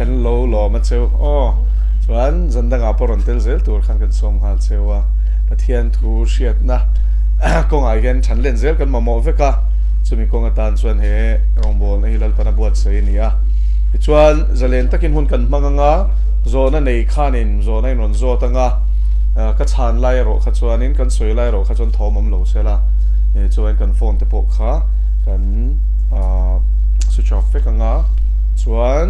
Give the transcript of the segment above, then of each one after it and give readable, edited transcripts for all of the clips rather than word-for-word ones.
kan lo ma cheu chuan zandanga poron tel zel tur khan kan som hal chewa pathian thu hriat na konga hian than len zel kan mamo veka chumi konga tan chuan he rongbol na hilal pana buat sei nia chuan zalen takin hun kan manganga zona nei khanin zona non zo tanga ka chan lai ro kha chuanin kan soi lai ro kha chon thomam lo sela chuan kan phone te pok kha kan switch off vekanga chuan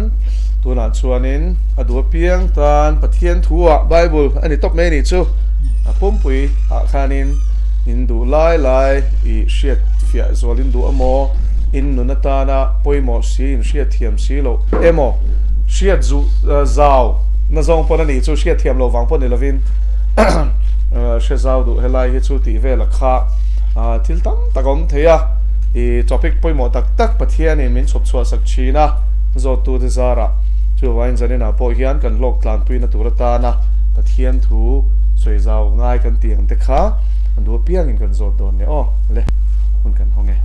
tuna chuanin adu piang tan pathian thua bible ani top me ni chu pumpui khanin indu lai I shiat fia zolin du amo in nunatana poimo si in shiat thiam si lo emo shiat zu zau na zong pon ani chu shiat thiam lo wang pon ni lovin she zau du helai hi chu ti vela kha thil tam takom theya I topic poimo tak pathian in min chop chua sak china zo tu de zara chu wain zanina po hian kan lok tlan tuina turata na pathian thu soi zau ngai kan tiang te kha andu piang in kan zo don ne le hun kan honge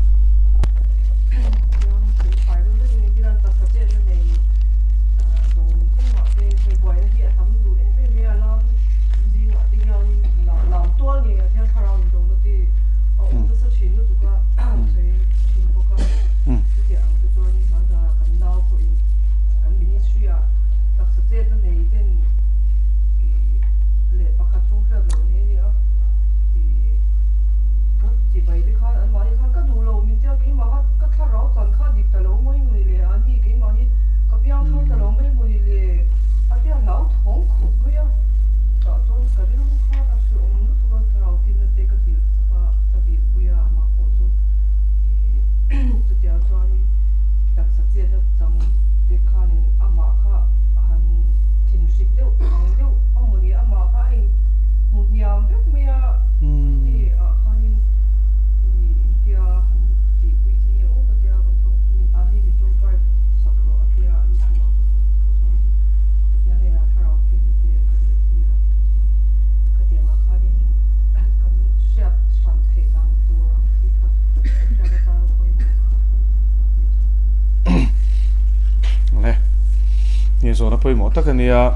so na poimo takania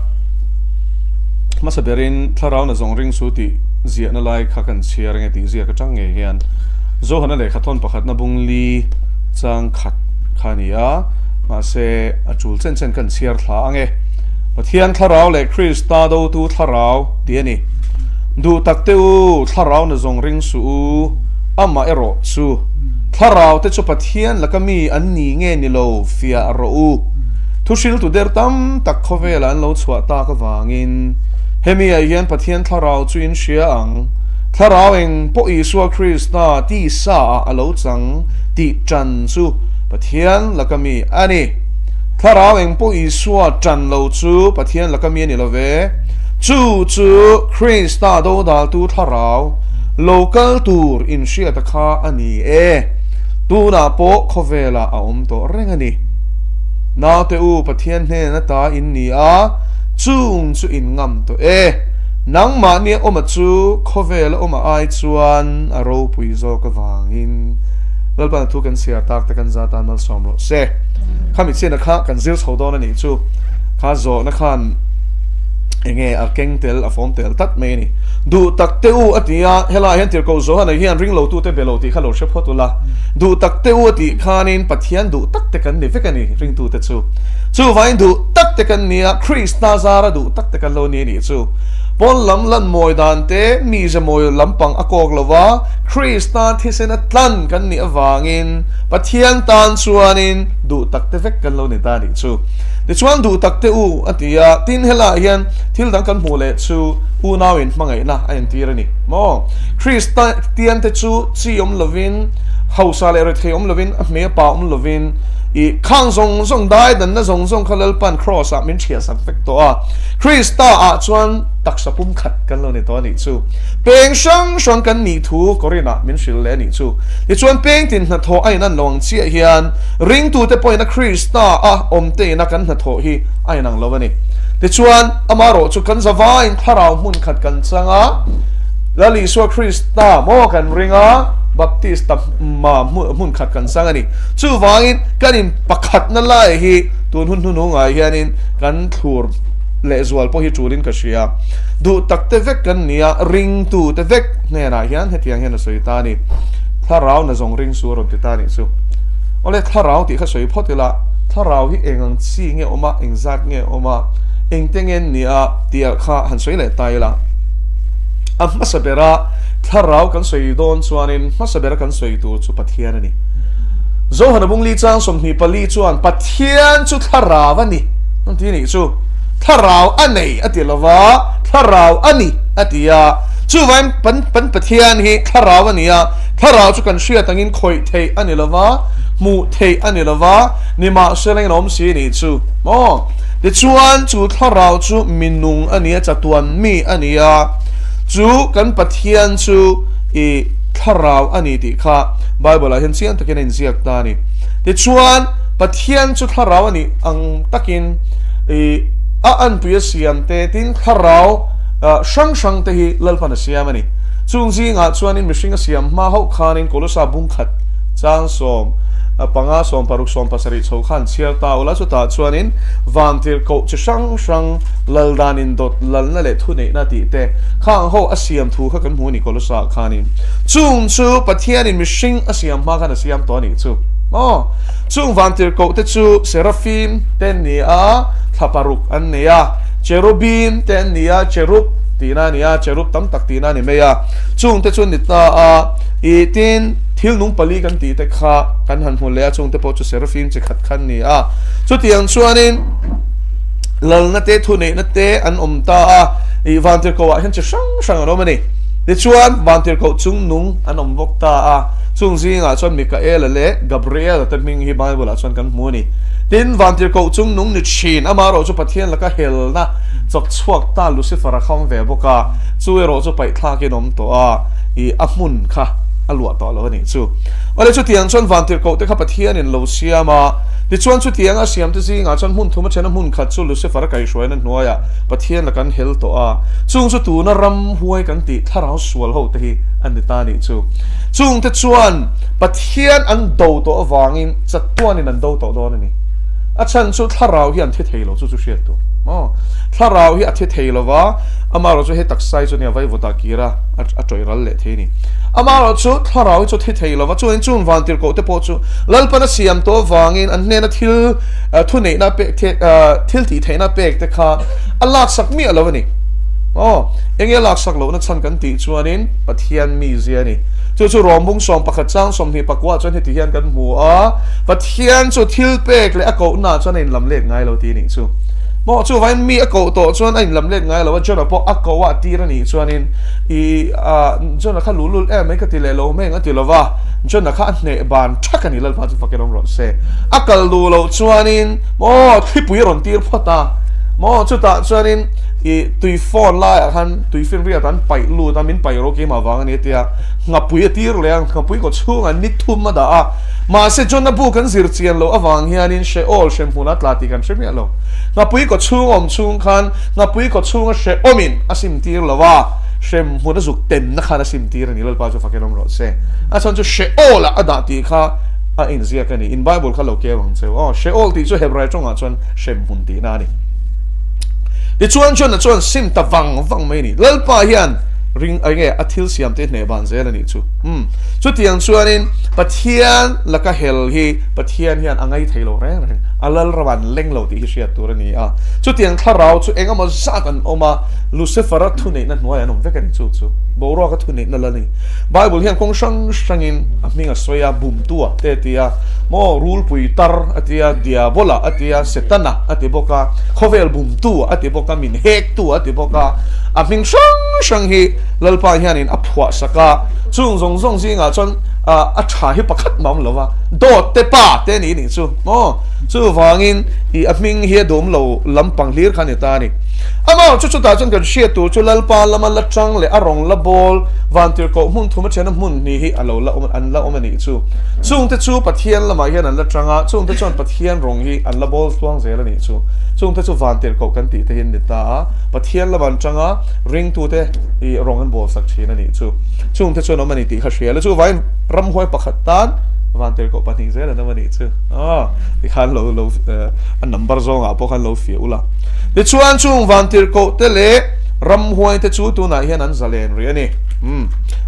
masaberin tharau na zong ring su ti zia na lai kha kan chiar nge ti zia ka tang nge hian zo hana le khathon pakhat na bungli chang khat khania ma se achul chen kan chiar thla ange pathian tharau le krista do tu tharau ti ani du takteu tharau na zong ring su ama ero chu tharau te chu pathian lakami anni nge ni lo fia ro u thusil tu der tam tak khovela an lo chwa ta ka wangin hemia hian pathian tharau chuin shia ang tharau eng po isua krista ti sa alo chang ti chan chu pathian lakami ani tharau eng po isua chan lo chu pathian lakami ni lo ve chu krista do dal tu tharau local tour in shia ta kha ani tu na po khovela a to rengani na te u pathian hne na ta in ni a chung chu in ngam to nang ma ni oma chu khovel oma ai chuan a ro pui zo ka wangin lalpan thu kan sia tak ta kan za tan mal som lo se khami chen kha kan zil chodon ani chu kha zo na khan enge a keng tel a phone tel tat me ni du tak te u atia hela hian tir ko zo hana hian ring lo tu te belo ti khalo she photula du tak te u ti khanin pathian du tak te kan ni vekani ring tu te chu vain du tak te kan nia krista zara du tak te kan lo ni chu pon lam lan moi dan te mi je moi lampang akok lova krista thisen atlan kan ni awangin pathian tan chuanin du tak te vek kan lo ni ta ni chu de chuan du tak te u atia tin hela hian thil dang kan hmule chu u nawin mangai na ain tirani mo krista tian te chu chiom lovin hausa le ret khom lovin a me pa lovin I khang zong dai dan na zong khalal pan cross a min thia sak vek to a krista a chuan taksapum khat kan lo ni to ni chu peng shang kan ni thu korina min shil le ni chu ti chuan peng tin na tho ai nan long chi hian ring tu te point na krista a omte na kan na tho hi ai nang lo ni ti chuan amaro chu kan zawa in tharau mun khat kan changa lali so krista mo kan ringa baptista ma mun khat kan sangani chu wangin kanin pakhat na lai hi ตุนหุ่นหุ่นงายเฮียนินกันถูรเลสวลพอฮิจูรินกษเชียดูตักเตเวกกันเนี่ยริงตูเตเวกเนี่ยนะเฮียนเฮตียงเฮียนสวยตานี่ถ้าเราน่ะส่งริงสูรติตานี่สู้โอเลถ้าเราติข้าสวยพอติละถ้าเราที่เองซีเงี้ยออกมาเองจัดเงี้ยออกมาเองเต็งเงินเนี่ยเดียข้าหันสวยเลยตายละมาสเบระถ้าเรากันสวยโดนส่วนนี้มาสเบระกันสวยตัวจุปัทเทียนนี่โจหันบุงลีจางสมหีปลีจวนปัทเทียนจุถ้าเราวันนี้นั่นที่นี่จูถ้าเราอันไหนอติละวะถ้าเราอันนี้อติยาจูวันปันปัทเทียนฮีถ้าเราวันนี้ถ้าเราจุกันเชื่อตั้งอินคอยเทอันนี้ละวะมูเทอันนี้ละวะนี่มาเสร็จน้อมสีนี่จูโอ้เดี๋ยวจวนจูถ้าเราจูมินุงอันนี้จะตัวมีอันนี้จูกันปัทเทียนจูอีถ้าเราอันนี้ที่ข้าไบเบิลเห็นเสียงตะกินเห็นเสียงตานี่เดี๋ยวจวนปัทเทียนจูถ้าเราอันนี้อังตะกินอีอันตัวเสียงเตตินถ้าเราช่างเตหิลลพันเสียมันนี่จุงจีงาจวนนี้มิชิงเสียงมาเขาขานินโคลสาบุงขัดจางสมปังอาสมปารุกสมปัสริโชขันเชียร์ตาอุลาสุตาจวนนี้วันที่เขาจะช่างลลดานินดดลลนั่นแหละทุนนี้นาทีเตะข้างเขาเสียงถูกกันหูนี่โคลสาขานินจุงจูปะเทียนินมิชิงเสียงมากันเสียงตัวนี้จูจุงวันที่เขาเตจูเซราฟิมเตนี่ทับปารุกอันนี้เจรูบิมเตนี่เจรูบตีนานี่เจรูบตั้มตักตีนานี่ไม่จุงเตจูนิตาอีตินทิลนุ่งปลีกันตีแต่ข้ากันหันหัวเลี้ยจงแต่พอจะเซราฟิมจะขัดขันนี่จุดอย่างชวนนินลลนัตเตทุนนี่นัตเตอันตาอีวันที่เขาเห็นจะช่างอะไรมันนี่เดี๋ยวชวนวันที่เขาจุงนุ่งอันวกตาจุงซิงชวนมิคาเอลเล่กับเรียลแต่มิงฮิบายบุลชวนกันมูนี่ดินวันที่เขาจุงนุ่งนิชินมาเราจะปะเทียนแล้วก็เฮลนะจบช่วงตาลุซิฟาร์ข้ามเวบกาช่วยเราจะไปทากินนมตัวอีอัมุนค่ะอลวดต่อแล้วนี่จู่วันนี้ชุดเตียงชวนวันที่เขาได้ขับปะเทียนในโลเซียมาดิชวนชุดเตียงเสียมที่ซิงชวนหุ่นทุ่มเชนหุ่นขัดจู่ลุซิฟาร์ไก่ช่วยนั่นนัวยปะเทียนแล้วกันเฮลตัวจุงสุดตูนรำหวยกันติถ้าเราสวลเขาตีอันนี้ตานี่จู่จุงที่ชวนปะเทียนอันโดตัววางินจัดตัวนี่นั่นโดตัวโดนี่อาจารย์ชุดถ้าเราเห็นที่เทโลจู่เชียตัวถ้าเราเห็นที่เทโลว่ามาเราจะเห็นตักไซจนเนี่ยไว้วุตากีระจอยรัลเล่ทีนี่มาเราชุดถ้าเราจะที่เทโลว่าจู่จุนวันที่เราจะพอจู่ลัลปนัสยามตัววางินอันเนี่ยนะทิลทุนเนี่ยนะเป็กทิลตีเทนะเป็กแต่ข้าอัลลักสักมีอะไรวะนี่เองลักสักโลนักสันกันตีจวนนี้ปะเทียนมีเสียนี่จู่รอมบุ้งสมปักจังสมที่ปักว่าจนเหตุเทียนกันหัวปะเทียนจู่ทิลเป็กเลยอากาศน่าจนในลำเล็กไงเราทีนี่จู่วันมีอากาศตัวจนในลำเล็กไงเราว่าจนพออากาศว่าตีระนี่จวนนี้จนข้าลุลไม่ก็ตีเลโลไม่ก็ตีเลว่าจนข้าเนี่ยบานชักกันนี่เราพาจะฟังกันรถเสอากาศลุลจวนนี้ที่ปุยรอนตีพอตาจู่ตาจวนนี้ตุยฟอนไล่ฮันตุยฟินเรียตันไปลูตันมินไปโรเกมาวางนี่เตียงับปุยตีร์เลยงับปุยก็ช่วงนิทุ่มมาด่ามาเสจนนับบุกันสิร์เซียนโลอวังเฮียนินเชออลเชมพูนัดลาติกันเชมียโลงับปุยก็ช่วงช่วงคันงับปุยก็ช่วงเชอมินอาซิมตีร์ละว่าเชมพูนัดสุกเต็มนักอาซิมตีร์นี่เราไปจะฟังกันรถเซ่อาจารย์จะเชออลอะด่าตีข้าอินเซียกันนี่อินไบเบิลข้าเราเกี่ยวกับเซลเชออลตีจะเฮบไรจงอาจารย์เชมพูตีนานี่ดิชวนซิมตะวังไม่นี่ลลปะเฮียนริงไอ้เงี้ยอาทิลเสียมเตะเนบานเซลนี่จู่ที่ยังชวนนี้ปะเทียนแล้วก็เฮลฮีปะเทียนเฮียนอังไงเทโลแรงอัลลระวันเล่งเราที่เชียตัวนี้จู่ที่ยังถ้าเราจู่เองก็มาจัดกันออกมาลูซิฟาร์ทุนนี่นั่นหัวนั่นเวกันจู่บอรัวก็ทุนนี่นั่นละนี่ไบเบิลเฮียนคงช่างอินมีงสวยบุมตัวเตติยาโมรูลปุยตาร์อติยาดิอาโบลาอติยาเซตันนะอติบกาโคเวลบุมตัวอติบกามินเฮกตัวอติบกามีงช่างฮีลลปะเฮียนินอภัวสกาจุงซิงจนชาฮิปขัดมั่มเลยวะโดดเตป้าเตนี่จู่ฟังอินมิงเฮียดมเราลำปังลีร์ขันนี่ตานี่มาจู่ตาจนกันเชียตัวจู่ลลปะละมันละจังเลยอารมณ์ละบอลวันที่เขาหุ่นทุ่มเชนหุ่นนี่ฮิอัลละอันละนี่จู่แต่จู่ปะเทียนละมาเฮียนั่นละจังจู่แต่จนปะเทียนรงฮิอันละบอลสว่างเซลนี่จู่แต่จู่วันที่เขากันตีเทียนนี่ตาปะเทียนละมันจังริงตัวเตรงกันบอลสักทีนั่นนี่จู่แต่จู่น้องมันนี่ตีข้าเชียแล้วจู่ไว้รำหวยปะขัดตาน van tir ko pati zela na mani chu ti khan lo an number zong a po khan lo fi ula ti chuan chung van tir ko te le ram huai te chu tu na hian an zalen ri ani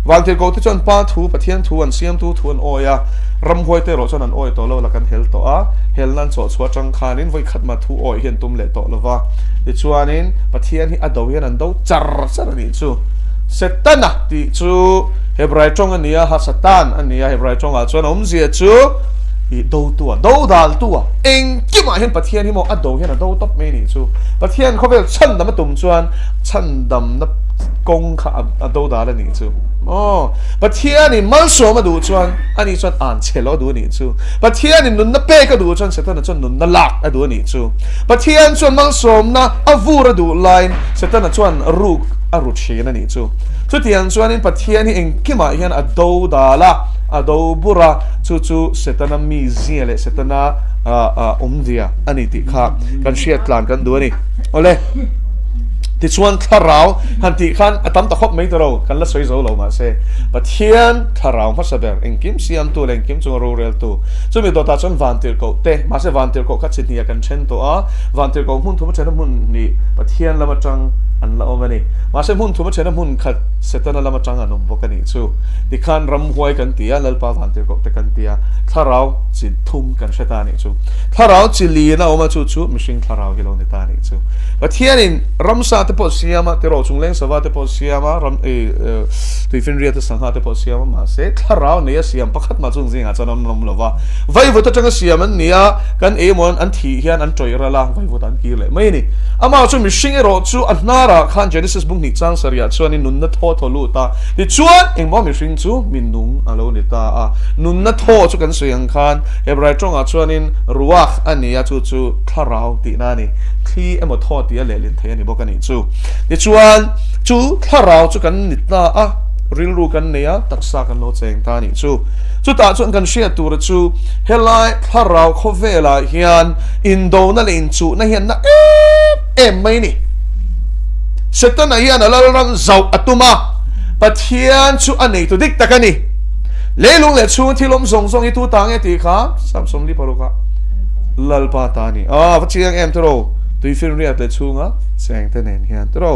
van tir ko te chon pa thu pathian thu an siam tu thu an oya ram huai te ro chon an oi to lo la kan hel to a hel nan cho chua chang khanin voi khat ma thu oi hian tum le to lova ti chuanin pathian hi ado hian an do char ni chu setana ti chu hebrai chong ania ha satan ania hebrai chong a chuan zia chu i do tua do dal tua eng ki ma hen pathian hi mo ado hian ado top me ni chu pathian khovel chan dam tum chuan chan dam na kong kha ado dal ni chu pathian in mal so ma du chuan ani chuan an chelo du ni chu pathian in nun na pe ka du chuan setana chuan nun na lak adu ni chu pathian chuan mal som na avura du line setana chuan ruk arut shena ni chu tiang chuan in pathian hi eng ki ma hian ado dala ado bura chu setana mi ziale setana dia ani ti kha kan shiat tlan kan du ni ole ti chuan tharau han ti khan atam ta khop mai to ro kan la soi zo lo ma se pathian tharau ma saber eng kim siam tu leng kim chung ro rel tu chu mi do ta chuan van tir ko te ma se van tir ko kha chin hi kan chen to a van tir ko mun thu ma chen mun ni pathian lama chang an la omani ma se mun thu ma chen mun khat setana lama chang anom bokani chu ti khan ram huai kan tia lalpa van tir ko te kan tia tharau chin thum kan sheta ni chu tharau chi li na oma chu mishing tharau hi lo ni ta ni chu pathian in ram sa te po siama te ro chung leng sawa te po siama ram tu fin ria te sangha te po siama ma se tharau ne siam pakhat ma chung zinga chanom nom lova vai vu ta chang siam an nia kan e mon an thi hian an toira la vai vu tan ki le mai ni ama chu mishing ro chu anara khan genesis bung ni chang saria chuan in nun na tho lu ta ti chuan eng mo mishing chu min nung alo ni ta a nun na tho chu kan suyang khan hebrai chong a chuan in ruach ania chu tharau ti na ni khi emo tho ti le lin the ni bokani chu ti chuan chu tharau chu kan nitna a ril ru kan neya taksa kan lo cheng ta ni chu ta chuan kan share tur chu helai tharau khovela hian indo na lein chu na hian na em mai ni setana hian alal ram zau atuma pathian chu anei tu dik takani leilung le chu thilom zong i tu tang e ti kha samsom li paruka lalpa ta ni vachiang em tro tui fin riat le chunga cheng te nen hian tro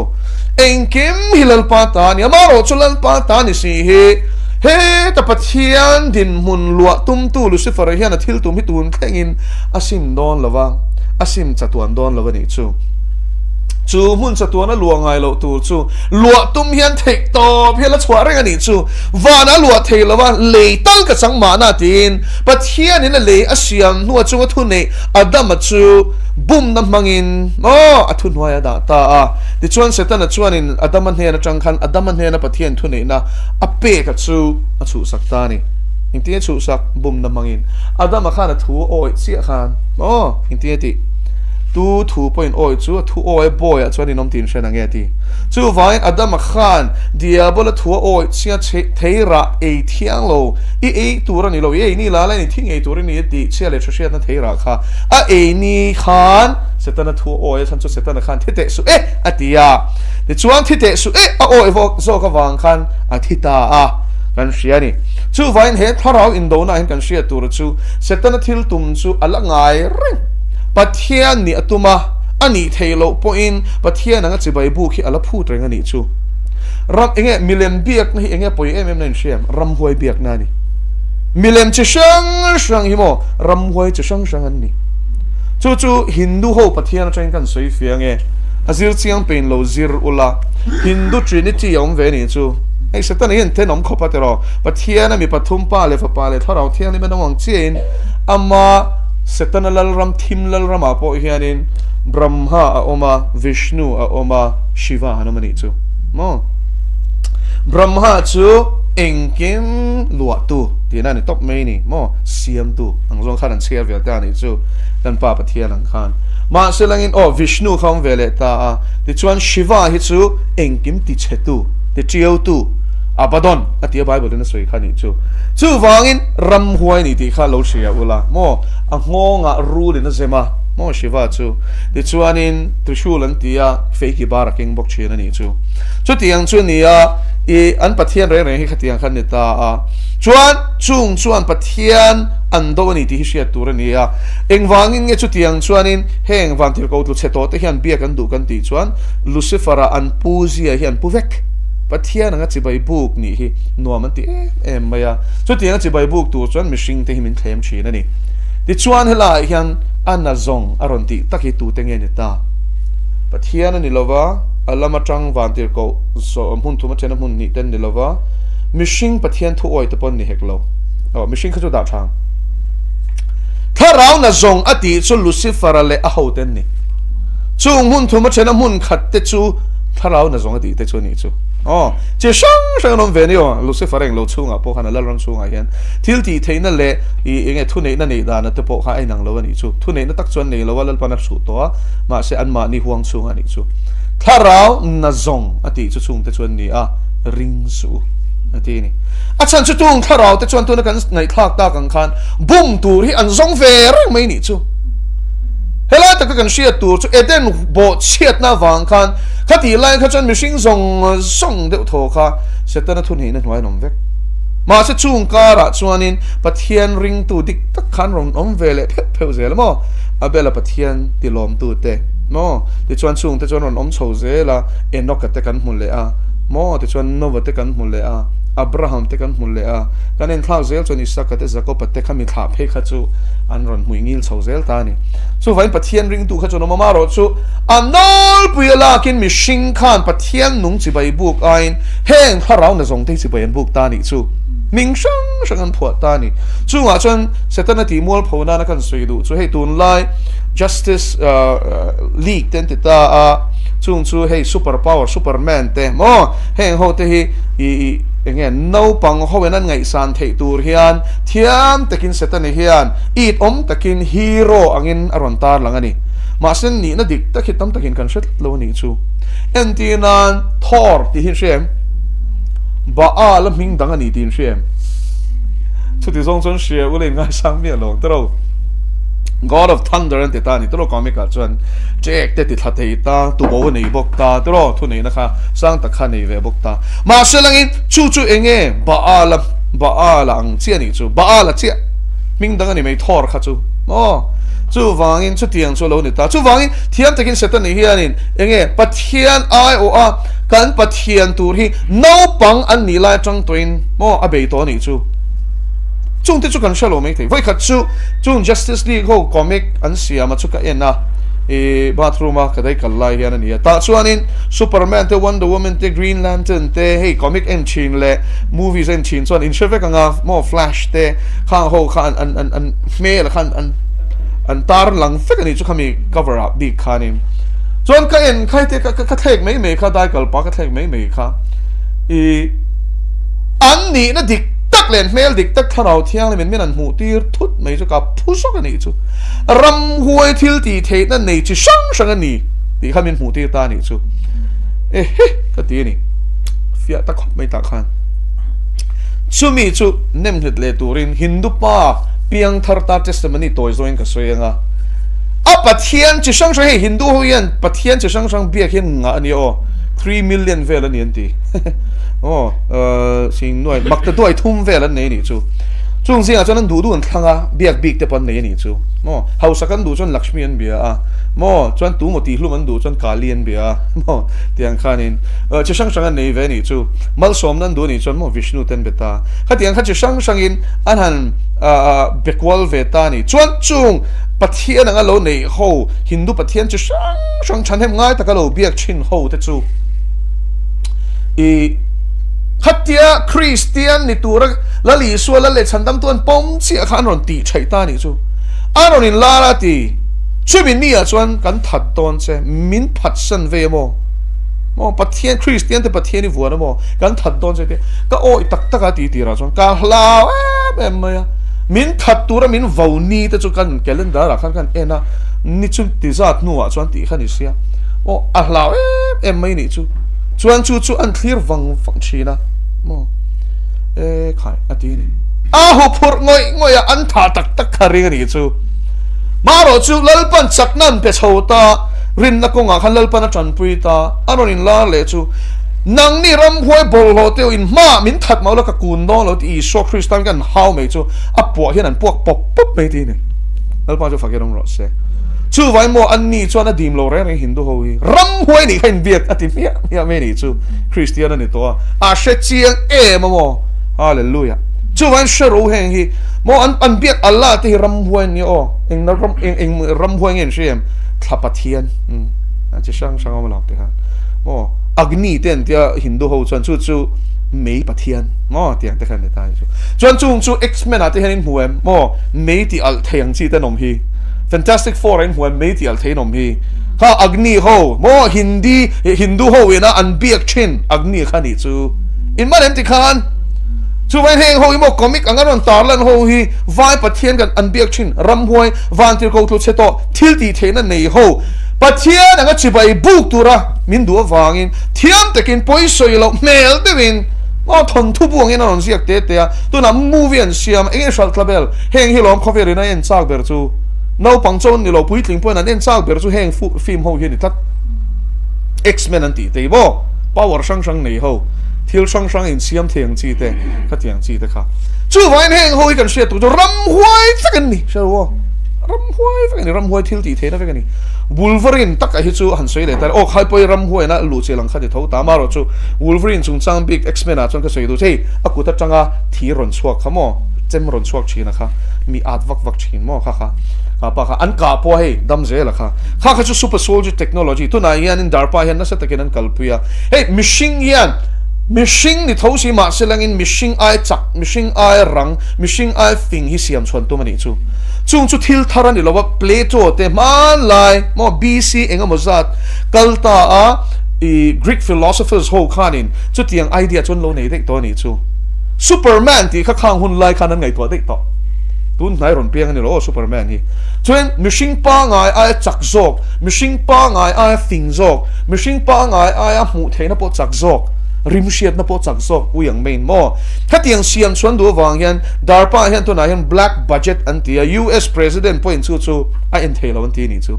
engkim hilal pa ta ni amaro chulal pa ta ni si he ta pathian din mun lua tum tu lucifer hian a thil tum hi tun thengin asim don lova asim chatuan don lova ni chu mun chatuana luangai lo tu chu lua tum hian thek to phela chhuareng ani chu wana lua theilawa leital ka changma na tin pathian in le asiam nuwa chu thu nei adam chu bum na mangin athun hoya da ta ti chuan setana chuan in adam an hena changkhan adam an hena pathian thu nei na ape ka chu achu sakta ni intia chu sak bum na mangin adam khan thu oi chi khan intia ti tu 2.0 chu thu oi boy a chuan inom tin shen ange ti chu vain adam khan diabol thu oi chia theira e thiang lo e tura ni lo e ni la la ni thing e tura ni ti chia le chhia na theira kha a e ni khan setana thu oi chan chu setana khan thite su atia ti chuan thite su a oi vo zo ka wang khan a thita kan shia ni chu vain he tharau in do na hin kan shia tur chu setana thil tum chu ala ngai ring pathian ni atuma ani theilo point pathian anga chibai bu khi ala phu treng ani chu ram enge milem biak ni enge poi nan shem ram hoi biak na ni milem chi shang hi mo ram hoi chi shang an ni chu hindu ho pathian train kan soi fiang azir chiang pen lo zir ula hindu trinity yom ve ni chu ai satan hian thenom khopa tero pathian mi pathum pa le fa pa le tharau thiang ni menawang chin ama setana lal ram thim lal rama po hianin brahma a oma vishnu a oma shiva hanamani chu brahma chu engkim lua tu tina ni top mai ni siam tu angjong khan an chia ve ta ni chu kan pa pathian ang khan ma selangin vishnu kham vele ta ti chuan shiva hi chu engkim ti chetu ti chiau tu apadon atia bible na soi khani chu wangin ram huai ni ti kha lo sia ula angonga rule na zema shiva chu ti chuanin trishul an tia feki baraking bok china ni chu tiang chu nia an pathian re re hi khatiang khan neta a chuan pathian an do ni ti hria tur ania engwangin nge chu tiang chuanin heng wang tir ko tu cheto te hian bia kan du kan ti chuan Lucifer an puzia hian puvek pathian anga chi bai buk ni hi nuam an ti em maya chu tiang chi bai buk tu chuan mishing te himin thlem thin ani ti chuan hela hian anna zong aron ti taki tu te nge neta pathian ani lova alama tang wan tir ko so mun tu ma chena mun ni ten ni lova mishing pathian thu oi te pon ni heklo mishing kha chu da thang tharau na zong ati chu Lucifer le a ho ten ni chu mun thu ma chena mun khat te chu tharau na zong ati te chu ni chu che sang non venio Lucifer eng lo chunga po khana lalram chunga hian thil ti theina le I enge thu nei na nei da na te po kha ai nang lo ani chu thu nei na tak chuan nei lo wal pa na su to ma se an ma ni huang chunga ni chu tharau na zong ati chu chung te chuan ni a ring su ati ni a chan chu tung tharau te chuan tu na kan ngai thak ta kan khan bum tur hi an zong ve rang mai ni chu hela ta kan shia tur chu eden bo chiat na wang khan khati lai kha chan mishing zong song de tho kha setana thun hi na hnuai nom vek ma se chung kara chuanin pathian ring tu dik tak khan rom om vele pheu zel mo abela pathian tilom tu te mo ti chuan chung te chuan ron om chho zela enok te kan mun le a mo ti chuan nova te kan mun le a Abraham te kan mun le a kan en thlau zel chuan Isaac te Jacob te khami tha phe kha chu an ron muingil chho zel ta ni chu vain pathian ring tu kha chu no ma ro chu anol puila kin mishing khan pathian nung chi bai buk ain heng tharau na zong te chi bai buk ta ni chu ming sang an phuat ta ni chu nga chuan setana ti mol phona na kan sui du chu hei tun lai justice league ten te ta a chung chu hei superpower superman te mo heng ho te hi enge no pang howen an ngai san thei tur hian thiam takin setani hian it takin hero angin aron tar lang ani ma sen ni na dik takitam takin kan shet lo ni chu entinan thor ti hin shem baal ming dang ani tin shem chu ti zong chon she ule ngai sang mi lo tro God of Thunder and Titani tro comic chuan chek te ti thatei ta tu bo nei bok ta tro thu nei na kha sang ta kha nei ve bok ta ma selangin chu enge baal ang chia ni chu baal chia ming dang ani mai thor kha chu chu wangin chu tiang chu lo ni ta chu wangin thiam takin setan ni hianin enge pathian ai o a kan pathian tur hi no pang an ni lai tang toin mo abei to ni chu chung te chu kan shalo mai thei vai khat chu chung Justice League ho comic an sia ma chu ka en na bathroom a kadai kallai hian ani ta chuanin Superman te Wonder Woman te Green Lantern te hei comic en chin le movies en chin chuan in sheve kanga mo Flash te kha ho khan an mail khan an tar lang fek ani chu khami cover up di khanin chuan ka en khai te ka thek mai kha dai kal pa ka thek mai kha an ni na dik tak len mail dik tak tharau thiang le men an mu tir thut mai chu ka phusok ani chu ram huai thil ti the na nei chi sang ani ti khamin mu tir ta ni chu ka ti ni fia ta khop mai ta khan chu mi chu nem hlet le turin Hindu pa piang thar ta testimony toy zoin ka soyenga a pathian chi sang he Hindu hoyan pathian chi sang bia khin nga ani 3 million vel ani anti sing noi makta doi thum vel an nei ni chu chung sia chuan du an thanga biak bik te pon nei ni chu hausa kan du chuan Lakshmi an bia a chuan tu mo ti hlum an du chuan Kali an bia tiang khanin chi sang an nei ve ni chu mal som nan du ni chuan mo Vishnu ten beta khatiang kha chi sang in an han bekwal ve ta ni chuan chung pathian anga lo nei ho Hindu pathian chi sang chan hem ngai ta ka lo biak chin ho te chu khatia Christian ni tura lali suala le chandam tuan pom chi khan ron ti chaita ni chu aron in lara ti chumin ni a chuan kan that ton che min phat san ve mo pathian Christian te pathian ni vuana mo kan that ton che te ka tak taka ti ra chuan ka hlau em ya min that tura min vauni te chu kan calendar a khan ena ni chu ti zat nu a chuan ti khan ni sia a hlau em mai ni chu chuan chu an clear wang china mo khai ati ni ho phur ngoi an tha tak khari ni chu maro chu lalpan chaknan pe chhota rin na konga khan lalpan a tran pui ta aron in la le chu nang ni ram huai bol lo teo in ma min that mau la ka kun no lo ti so Christian kan how me chu apo hian an puak pop pop me ti ni alpa chu fakirong ro se chu vai mo an ni chuan a dim lo re Hindu ho hi ram huai ni khain biak ati ya me ni chu Christian ni to a she chiang e mo hallelujah chu van sharo heng hi mo an biak Allah ti ram huai ni o eng na ram huai ngin shem thlapathian an chi sang am lak te ha mo agni ten tia Hindu ho chuan chu mei pathian mo tiang te khan ne tai chu chu X-Men ate hanin huam mo mei ti al theng chi ta nom hi Fantastic Four in huam mei ti al thei nom hi ha agni ho mo Hindu ho ina an biak chin agni khani chu in ma ti khan chu vai heng ho mo comic angaron tarlan ho hi vai pathian kan an biak chin ram huai van tir ko tu cheto thil ti theina nei ho pathian anga chibai buk tura min du wangin thiam takin poisoi lo mel devin mo thon thu buang in on siak te te tu na movie an siam eng shal klabel heng hilom khover na en chak ber chu no pangchon ni lo puitling point an en chak ber chu heng film ho hi ni tat X-Men an ti te bo power sang sang nei ho thil sang sang in siam theng chi te ka tiang chi te kha chu vai heng ho kan se tu ram huai fakan ni sero ram huai fakan ni ram huai thil ti the na fakan ni Wolverine tak hi chu han soi le tar o khai poi ram huai na lu che lang kha de tho ta ma ro chu Wolverine chung chang big X-Men a chon ka soi du chei aku ta changa thi ron chuak khamo chem ron chuak china kha mi at vak chin mo kha pa kha an ka po hei dam je la kha chu super soldier technology tu na yan in darpa hian na sa takin an kalpuya hey machine ni thosi ma selang in machine ai chak machine ai rang machine ai thing hi siam chon tu mani chu thil thara ni lowa Plato te man lai mo BC enga mozat kalta a Greek philosophers ho khanin chu tiang idea chon lo nei dek to ni chu Superman ti kha khang hun lai khanan ngai to dek to tun nai ron piang ni lo Superman hi chen machine pa ngai ai chak zok machine pa ngai ai thing zok machine pa ngai ai a mu theina po chak zok rim shiat na po chak zok uyang main mo khatiang siam chuan du wang hian darpa hian to na hian black budget antia US president point chu a en thelo an ti ni chu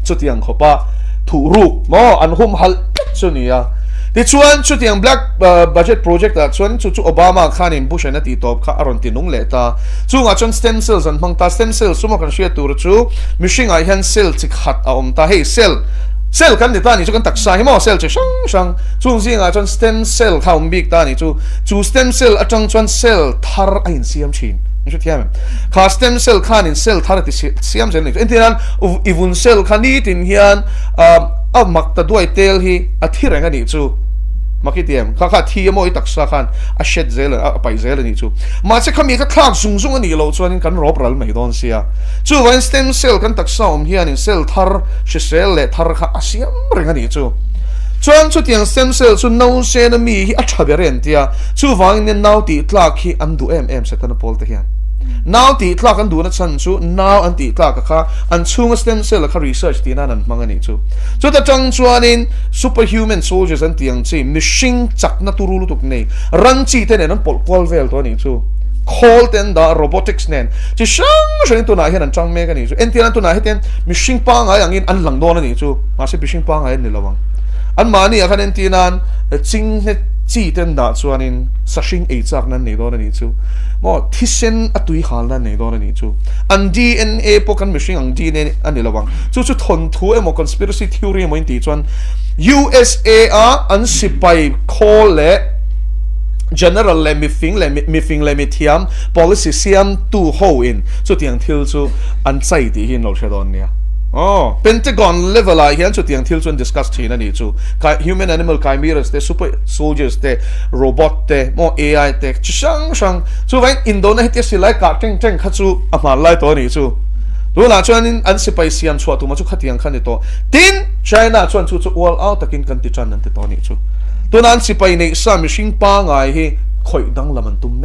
tiang khopa thu ru mo an hum hal chu nia ti chuan chu tiang black budget project a chuan chu Obama khanin Bush na ti top kha aron ti nung le ta chu nga chuan stem cells an mangta stem cells sumo kan shia tur chu mishing a hian cell chik khat a om ta hey cell kan ni ta ni chu kan taksa hi mo cell che sang chung zinga chuan stem cell kha um big ta ni chu stem cell atang chuan cell thar a in siam chin ni chu thiam kha stem cell khan in cell thar ti siam zen ni entiran ivun cell khani tin hian a makta duai tel hi a thiranga ni chu makitiam kha thi mo i taksa khan a shed zel a pai zel ni chu ma che khami ka thak sung ani lo chuan kan rop ral mai don sia chu one stem cell kan taksa hian in cell thar she cell le thar kha asiam renga ni chu chuan chu tiang stem cell chu no se na mi hi a thaberen tia chu wang ne nau ti tlak hi am du se tan pol te hian now ti tlak an du na chan chu now an ti tlak kha an chung stem cell kha research ti na nan mangani chu ta chang chuan in superhuman soldiers an tiang chi machine chak na turulu tuk nei ran chi te ne nan pol vel to ni chu call ten da robotics nen chi shang tu na hian an chang me ka ni chu en tian tu na heten machine pa nga yang in an lang do na ni chu ma se machine pa nga ni lawang an mani a khan en tinan ching ne chi ten da chuan in sashing e chak nan nei do na ni chu mo thisen atui hal na nei do na ni chu an DNA po kan machine ang DNA an ni lawang chu thon thu emo conspiracy theory mo in ti chuan USA a an sipai call le general le mi fing le mi thiam policy siam tu ho in chu tiang thil chu an chai ti hin lo shadon nia Pentagon level a hian chu tiang thil chun discuss thina ni chu human animal chimeras te super soldiers te robot te mo AI te chang chu vain Indonesia silai ka teng kha chu ama lai to ni chu tu la chuan in an sipai siam chua tu ma chu khatiang khan ni to tin China chuan chu all out takin kan ti chan nan te to ni chu tu nan sipai nei sa machine pa ngai hi khoi dang lam tum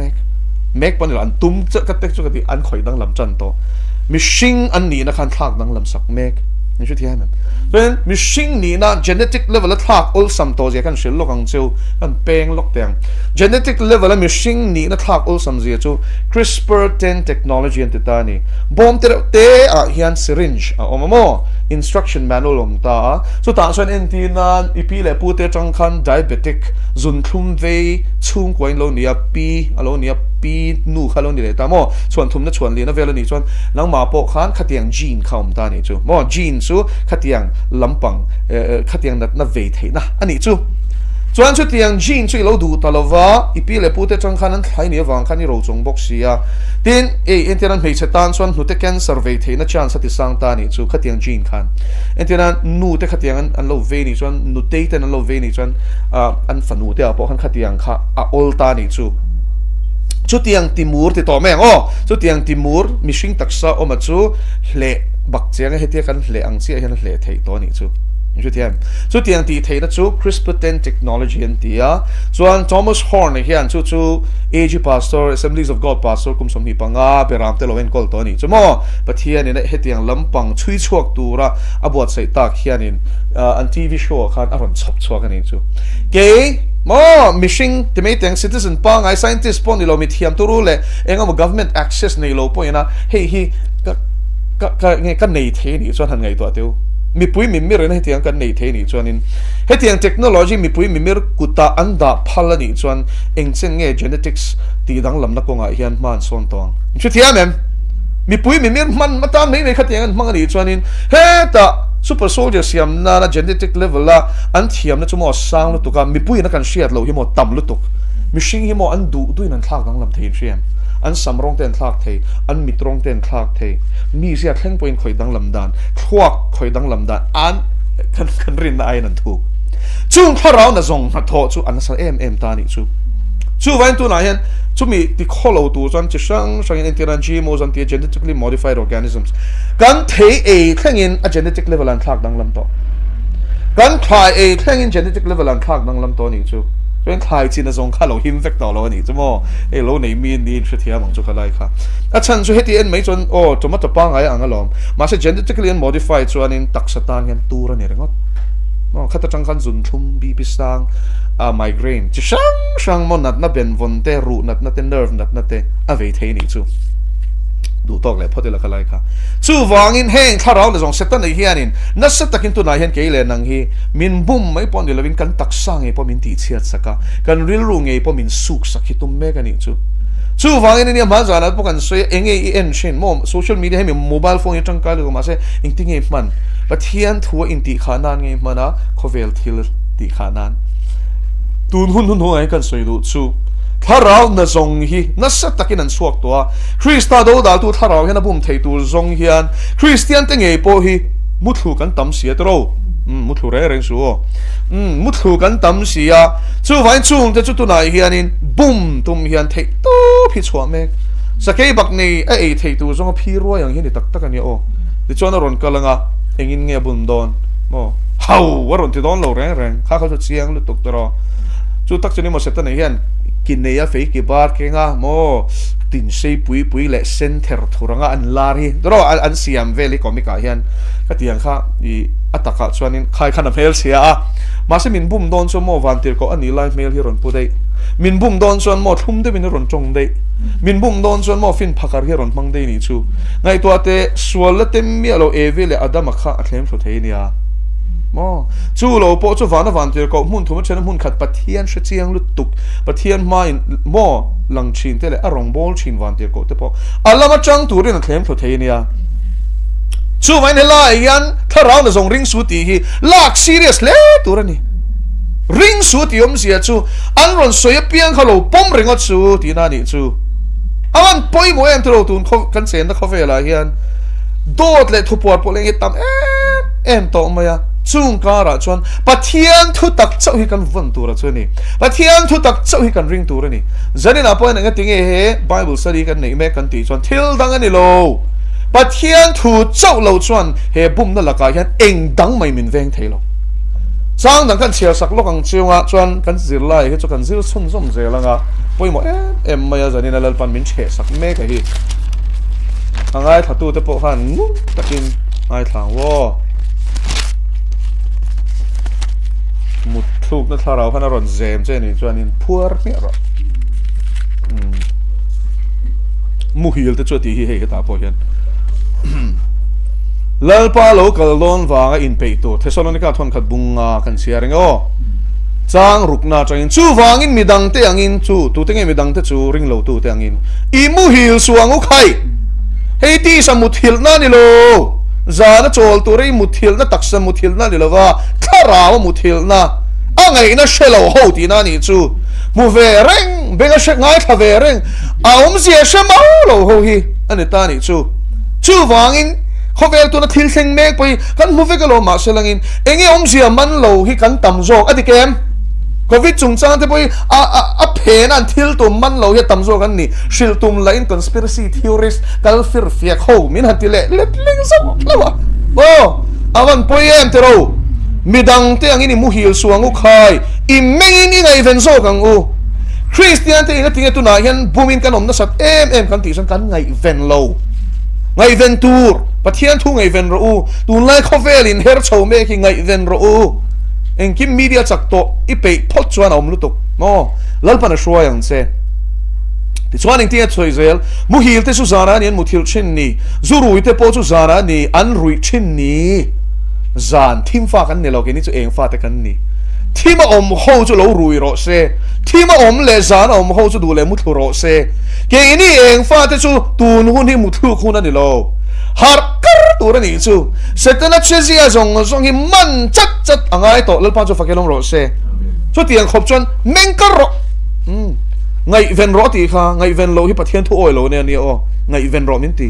mek pan an tum cha ka tek chu ka ti an khoi dang lam chan to machine an ni na khan thak dang lam sak mek ni chu thiam then machine ni na genetic level a thak all sam to je kan shil lokang chu kan peng lok teng genetic level a machine ni na thak all sam je chu CRISPR 10 technology an ti ta ni bom te a hian syringe a omamo instruction manual ta so ta chuan entina ipi le pu te tang khan diabetic zun thum ve chung koin lo nia pi alo nia pi nu khalo ni le ta mo chuan thum na chuan li na vela ni chuan nang ma po khan khatiang gene khom ta ni chu mo gene chu khatiang lampang khatiang nat na ve the na ani chu chuan chu tiang gene chu lo du ta lova ipi le pu te tang khan an thlai ni wang khan ni ro chung bok sia tin entina mei chetan chuan nu te cancer ve the na chance ti sang ta ni chu khatiang gene khan entina nu te khatiang an lo ve ni chuan nu te ten an lo ve ni chuan an fanu te apo khan khatiang kha a ol ta ni chu chu tiang timur ti to meng chu tiang timur mishing taksa oma chu hle bak chiang he te kan hle ang chi hian hle thei to ni chu chu tiang ti thei na chu CRISPR-10 technology an tia chuan Thomas Horn hian chu AG pastor Assemblies of God pastor kum som hi panga peram te loven kol to ni chu mo pathian in he tiang lampang chui chuak tura abuat sei tak hian in an TV show khan aron chop chuak ani chu ke mo mishing timeteng citizen pang ai scientist pon lo mit hiam turu le engam government access nei lo po ina hei hi ka nei the ni chuan han ngai to teu mi pui mi mir na hetiang kan nei the ni chuan in hetiang technology mi pui mi mir kuta anda phala ni chuan engchen nge genetics ti dang lam na ko nga hian man son tong chu thiam em mi pui mi mir man mata mei mei khatiang an mang ni chuan in he ta super soldier siam na genetic level la an thiam na chumo sang lu tuka mi pui na kan shiat lo hi mo tam lu tuk mi shing hi mo an du in an thak dang lam thein thiam an samrong ten thak thei an mitrong ten thak thei mi sia thleng point khoi dang lam dan thuak khoi dang lam dan an kan rin na ai nan thu chung kharau na zong na tho chu an sa em ta ni chu vain tu na hian chu mi ti kholo tu chan chi sang in intiran GMOs and genetically modified organisms kan thei a thlengin a genetic level an thak dang lam to kan thai a thlengin genetic level an thak dang lam to ni chuเป็นทายจีนส่งข้าเราหิมเฟกต่อเรานี่จะมั่วเราในมีนี่ชุดเทียมของจุกอะไรค่ะฉันช่วยให้ที่เอ็นไม่จนจะมาจะปังไอ้อังกฤษมาใช้ genetically modified ส่วนนี้ตักสตานกันตัวนี่เรื่องก็ข้าจะจังกันจุนทุ่มบีพิสังmigraine จะช่างมันนัดเป็นวันเตรูนัดเต nerve นัดเตอเวทนี่จูดูตอกเลยพอดีละกันเลยค่ะจู่วางอินแห้งถ้าเราเนี่ยส่งเซตในเฮียนินนัดเซตตะกินตัวนายเฮียนเกย์เลยนังฮีมินบุ้มไม่ปอนเดี๋ยวเราวินกันตักสั่งไอ้พอมินตีเชียดสักกันริลรุงไอ้พอมินสุกสักฮิตุมเมกันนี่จู่วางอินเนี่ยมาจากนั้นพวกกันสวยเองไอ้เอ็นเช่นโมโซเชียลมีเดียให้มีโมบายโฟนยังจังการเลยก็มาเสอิงติ้งไอ้มันแต่เทียนทัวอินตีขานานไงมันนะโคเวลทิลตีขานานตูนหุ่นไอ้กันสวยดูจู่ถ้าเราเนี่ยทรงฮีนัสตะกินนั่นสวกตัวคริสต์ดูดาลตัวถ้าเราเห็นนะบุ้มเทตัวทรงฮีอันคริสเตียนตั้งไงพอฮีมุดหูกันตั้มเสียตัวมุดหูเรื่องสัวมุดหูกันตั้มเสียจู่วันจู่จะจู่ตัวไหนฮีอันนี้บุ้มตุ้มฮีอันเทตัวพิชวาเมกสักแค่บักนี่เทตัวทรงพี่รัวอย่างนี้ตักกันเนี่ยดิจวนรอนกันละงะเองเงี้ยบุญโดนฮาวว่ารอนที่โดนเราแรงข้าเขาจะเสียงลุตุกตัวจู่ตักจะนี่มาเสร็จตั้งไหนฮีอันกินเนียเฟกิบาร์เก่งอ่ะโมตินเซปุยเละเซนเทอร์ทุรังอันลารีดรออันเสียมเวลิคอมิกาเฮียนก็ที่ยังข้าอีอัตตะส่วนนี้ใครขนาดเมลเสียอ่ะมาเสมินบุ้มโดนส่วนโมวันติร์ก็อันนี้ไลฟ์เมลที่รอนพูดได้มินบุ้มโดนส่วนโมทุ่มได้มินรอนจงได้มินบุ้มโดนส่วนโมฟินพักการที่รอนมังได้นี่ชูไงตัวเตส่วนละเต็มเมียเราเอเวลอดัมข้าอัตเลมสุดเทียนจู่เราพอจู่วันเดียวก็มุ่งทุ่มเช่นมุ่งขัดปะเทียนเชียงลุตุกปะเทียนมาอินหลังชินเตเลยอารมณ์บอลชินวันเดียวก็แต่พออัลลอฮ์มาจังตัวเรื่องเคลมสุดท้ายเนี่ยจู่วันนี้ลายยันถ้าเราเนี่ยส่งริงสุดที่ลากซีเรียสเลยตัวนี้ริงสุดที่ยมเสียจู่อันรอนสวยเปียงเขาเราป้อมริงก็จู่ที่นั่นนี่จู่อันปอยมวยอันที่เราตุนเขากันเสียนนักเขาเวลาเฮียนโดดเลยทุบปวดปวดเลยตั้มเอ็มโตมาya chung kara chuan pathian thu tak chau hi kan von tur chu ni pathian thu tak chau hi kan ring tur ni zanin apoin anga tinge he bible study kan nei me kan ti chuan thil dang ani lo pathian thu chau lo chuan he bum na laka hian eng dang mai min veng thei lo chang dang kan chia sak lo kang chiunga chuan kan zir lai he chu kan zir chum zom zelanga poimo em maya zanin alal pan min che sak me ka hi angai thatu te po khan takin ai thang woมุดทุกนักท่าเราพันรอนเซมเจนี่จวนนินพัวเนี่ยหรอมุฮิลแต่จวดที่เฮกตาพอเห็น lalpa local lon wanga in pe to Thessalonica thon khat bunga kan siaring o chang rukna changin chu wangin midang te angin chu tu tenge midang te chu ring lo tu te angin imu hil suang u khai hei ti samuthil na ni lo zana chol tu rei muthil na taksa muthil na ni lo wa khara muthil na angai na shelo ho ti na ni chu mu ve reng benga she ngai tha ve reng aum sia she mau lo ho hi ani ta ni chu wangin khovel tu na thil seng mek poi kan mu ve ka lo ma selangin enge om sia man lo hi kan tam zo ati kem covid chung chang te poi a phen an thil tum man lo hi tam zo kan ni shil tum lain conspiracy theorist kal fir fiak ho min han ti le ling so lawa o awan poi em te ro midang te angin mu hil suang u khai i mengin i ngai ven zo kang u Christian te ina tinga tu na hian bumin kan om na sat em kan ti san kan ngai ven lo ngai ven tur pathian thu ngai ven ro u tun lai khovelin her chho me ki ngai ven ro u en kim media chak to i pe phot chuan om lutuk no lalpa na shwa yang se ti chuan ing tinga choi zel mu hil te su zara ni mu thil chin ni zurui te po chu zara ni an rui chin ni zan thim fa kan ne lo ke ni chu eng fa te kan ni thima om ho chu lo rui ro se thima om le zan om ho chu du le mu thu ro se ke ni eng fa te chu tun hun hi mu thu khuna ni lo har kar tu ra ni chu setana chezia zong hi man chat angai to lalpa chu fakelom ro se chu tiang khop chon meng kar ro ngai ven ro ti kha ngai ven lo hi pathian thu oi lo ne ni o ngai ven ro min ti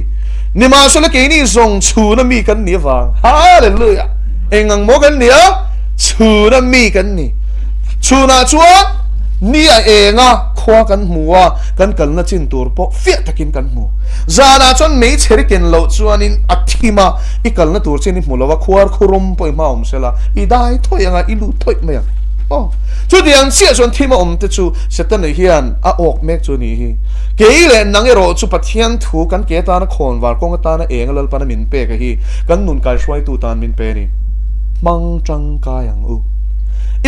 ni ma so le ke ni zong chu na mi kan ni wa hallelujah engang mo kan ni a chu na mi kan ni chu na chuan ni a enga khwa kan muwa kan kal na chin tur po fia takin kan mu zana chon mei cheri ken lo chuanin athima i kal na tur chen ni mulowa khwar khurum poi ma om sela i dai thoyanga i lu thoi me oh chu diang sia chon thima om te chu setan hian a ok mek chu ni hi ke le nang e ro chu pathian thu kan ke ta na khon war kong ta na eng lal pa na min pe ka hi kan nun kai shwai tu tan min pe ni mang chang ka yang u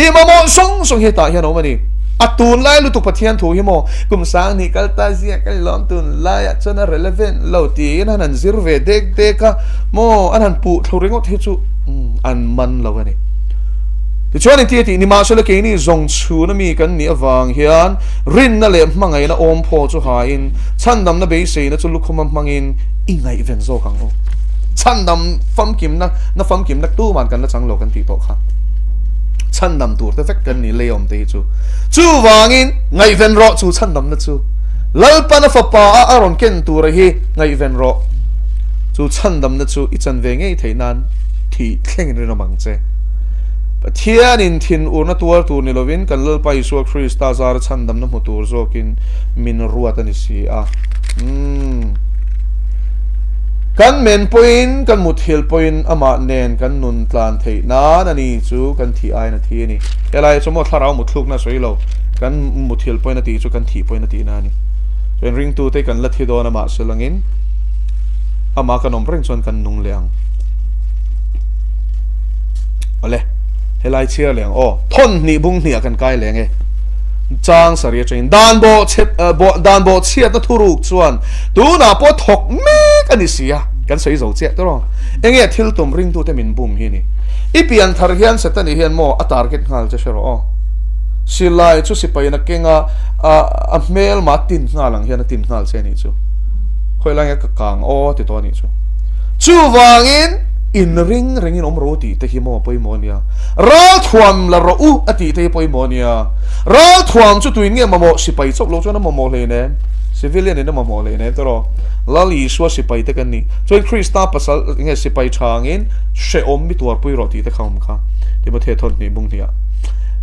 i ma mo song he ta hian o mani atun lai lu tu pathian thu hi mo kum sang ni kal ta zia kal lom tun lai a chana relevant lo ti in han zir ve dek ka mo an han pu thoringot hi chu an man lo ani ti chuan in ti ni ma so le ke ni zong chu na mi kan ni awang hian rin na le mangai na om pho chu ha in chandam na be se na chu lukhum mangin ingai ven zo kang o chandam fam kim na fam kim na tu man kan na chang lo kan ti to kha chandam tur te vek kan ni leom te chu wangin ngai ven ro chu chandam na chu lalpa na fa pa a ron ken tur hi ngai ven ro chu chandam na chu i chan ve ngei theinan thi thleng ri na mang che pathian in thin ur na tuar tu ni lovin kan lalpa isu Krista zar chandam na mutur zokin min ruat ani si a kan men point kan muthil point ama nen kan nun tlan thei na ani chu kan thi ai na thi ni elai chomo tharau muthluk na soilo kan muthil point na ti chu kan thi point na ti na ni ren ring tu te kan la thi do na ma selangin ama kan om reng chon kan nung leang ole helai chia leang o thon ni bung ni kan kai leng e chang saria chain dan bo chiat na thuruk chuan tu na po thok me kan isia kan sei zo che to ro enge thil tum ring tu te min bum hi ni ipian thar hian setani hian mo a target ngal che shero o silai chu sipai na kenga a mel matin ngalang hian tin ngal che ni chu khoilang ka kang o ti to ni chu wangin in ring in omroti te hi mo poimonia ra thuam la ro u ati te poimonia ra thuam chu tuin nge mamo sipai chok lo chona mamo le ne civilian in mamo le ne toro lali swa sipai te kan ni choi Krista pasal nge sipai changin she om mi tuar pui roti te kham kha ti ma the thon ni bung tia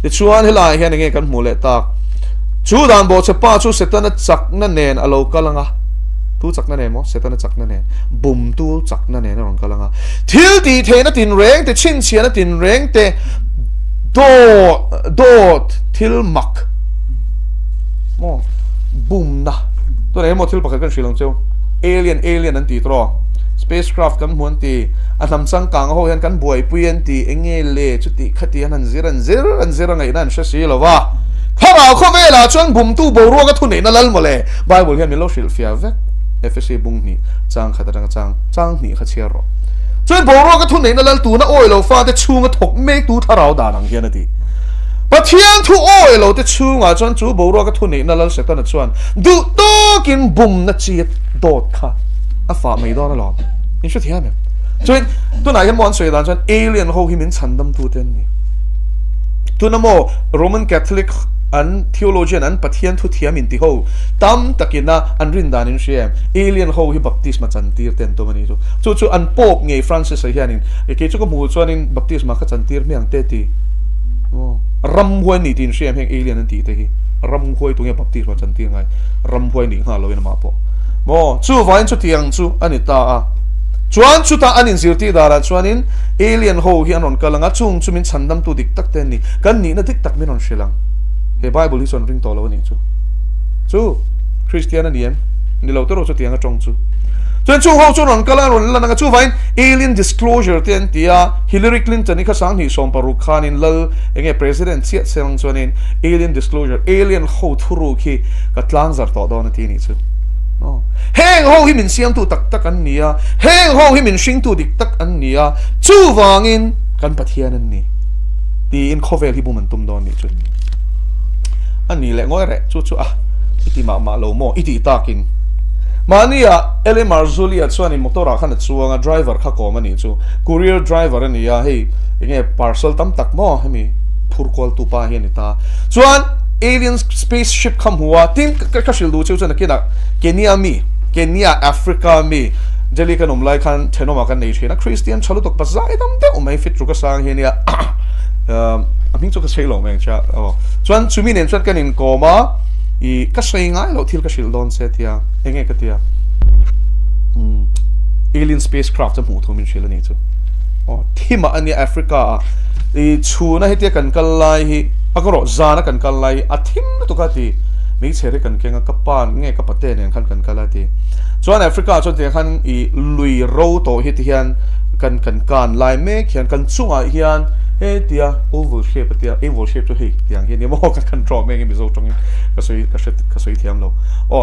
ti chuan helai hian nge kan mu le tak chu dan bo che pa chu setana chak na nen alo kalanga tu chak na ne mo setana chak na ne bum tu chak na ne na rong kalanga thil ti the na tin reng te chin chia na tin reng te do thil mak mo bum na to ne mo thil pakhat kan shilong cheu alien an ti tro spacecraft kan muan ti atam chang kang ho hian kan buai puian ti enge le chu ti khati an zir ngai nan sha si lova khara kho vela chuan bum tu bo ro ka thu nei na lal mole bible hian mi lo shil fia vek FSC bung ni chang khatarang chang ni kha chiar ro cho nên boro cái thu này nó là tu nó oi lo pha te chu nga thok make tu tharau da nang hian ati pathian thu oi lo te chu nga chon chu boro cái thu này nó là sẽ tan chuan du to kin bum na chi dot kha a fa mai do na lo in shu thiam cho nên tu nai hian mon sui dan chon alien ho hi min chandam tu ten ni tu na mo Roman Catholic an theologian an pathian thu thiam in ti ho tam takina an rin dan in shem alien ho hi baptisma chantir ten to mani chu an pop nge Francis hianin ke chu ko mu chuan in baptisma kha chantir miang te ti ram huai ni tin shem heng alien an ti te hi ram huai tu nge baptisma chantir ngai ram huai ni nga lo in ma po mo chu vain chu tiang chu anita a chuan chu ta anin zirti dara chuanin alien ho hi anon kalanga chung chumin chandam tu dik tak ten ni kan ni na dik tak min on shilang he Bible hi son ring to lo ni chu Christian ani em ni lo to ro chu tianga tong chu chuan chu ho chu non kala ron la na chu vain alien disclosure ten tia Hillary Clinton ni kha sang hi som paru khan in lal enge president chiat serang chuanin alien disclosure alien ho thuru khi ka tlang zar to do na ti ni chu heng ho hi min siam tu tak tak an nia heng ho hi min shing tu dik tak an nia chu wangin kan pathian an ni ti in khovel hi buman tum don ni chu ani le ngoi re chu iti ma lo mo iti takin mania ele marzulia chuan in motora khan chuanga driver kha ko mani chu courier driver ani ya hei nge parcel tam tak mo hemi phurkol tu pa hian ta chuan alien spaceship kham huwa tin ka shil du chu chana Kenya Africa mi jeli kan umlai khan thenoma kan nei thena Christian chalu tok pasai dam te umai fit tru ka sang hiania aming chu ka selo meng cha chuan chumi nen chat kan in koma I ka sei ngai lo thil ka shil don se tia enge ka tia alien spacecraft mu thomin shil ani chu thima ani Africa I chuna hetia kan kallai hi akoro zana kan kallai athim to ka ti mi chere kan kenga kapan nge kapate nen kan kalati chuan Africa chon te khan I lui ro to hit hian kan lai me khian kan chunga hian he tia oval shape to he tiang hian mo kan draw me ngi zo tong ka soi thiam lo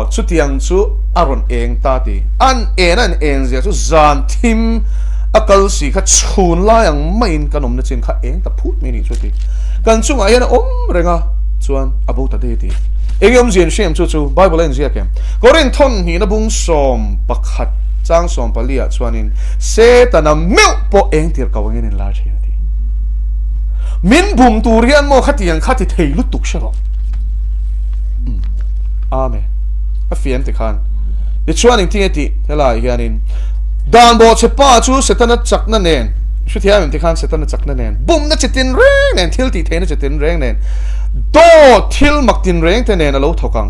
chu tiang chu aron eng ta ti an en zia chu zan thim akal si kha chhun la yang main kanom na chin kha eng ta phut me ni chu ti kan chunga hian renga chuan about ta de ti Egom zian shem chu Bible en zia kem korin thon hi na bung som pakhat chang som palia chuanin se tana meu po eng tir kawangin in la thia ti min bum turian mo khatiang khati thei lu tuk sharo amen a fiam te khan ni chuanin ti ti hela hianin dan bo chepa chu setana chakna nen shu thia mem te khan setana chakna nen bum na chitin reng nen thil ti theina chitin reng nen do thil maktin reng te nen alo thokang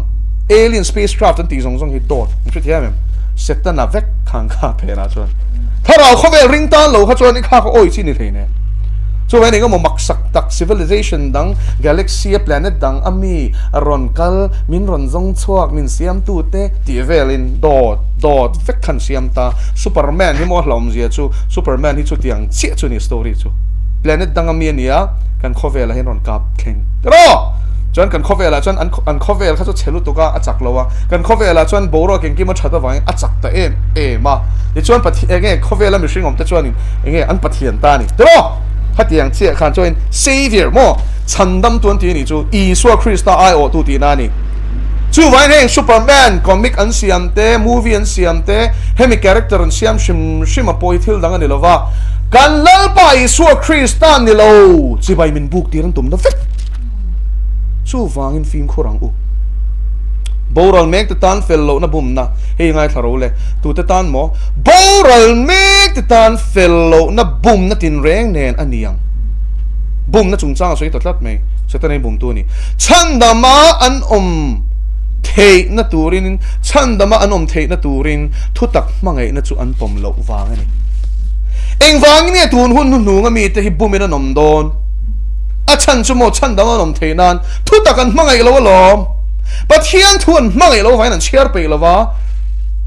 alien spacecraft an ti zong hi dot shu thia mem setana vek khang kha phena chuan tharau khovel ring tan lo kha chuan I kha ko oi chi ni theine so when ngo maksak tak civilization dang galaxy planet dang ami ron kal min ron zong chuak min siam tu te ti velin dot vek khan siam ta Superman hi mo hlom zia chu Superman hi chu tiang che chu ni story chu planet dang ami ania kan khovel hin ron kap kheng ro chuan kan khowela chuan an khovel kha chu chhelu tuka achak lowa kan khowela chuan boro keng ki ma thata wang achak ta ma ni chuan pathi enge khowela mi hringom ta chuan enge an pathian ta ni ro hatiang che khan chuan savior mo chandam tuan ti ni chu Isua Krista ai o tu ti na ni chu vai heng Superman comic an siam te movie an siam te hemi character an siam shim a poi thil dang ani lova kan lal pa Isua Krista ni lo chi bai min buk ti ran tum na vet chu wangin film khorang u boral mek te tan fel lo na bum na he ngai tharo le tu te tan mo boral mek te tan fel lo na bum na tin reng nen aniang bum na chung chang soi tatlat me setane bum tu ni chandama an thei na turin chandama an thei na turin thu tak mangai na chu an pom lo wang ani eng wang ni tun hun nu nga mi te hi bum na nom don a chan chu mo chandama nom thei nan thu tak an mangai lo lom but hian thuan mangai lo vain an chiar pe lova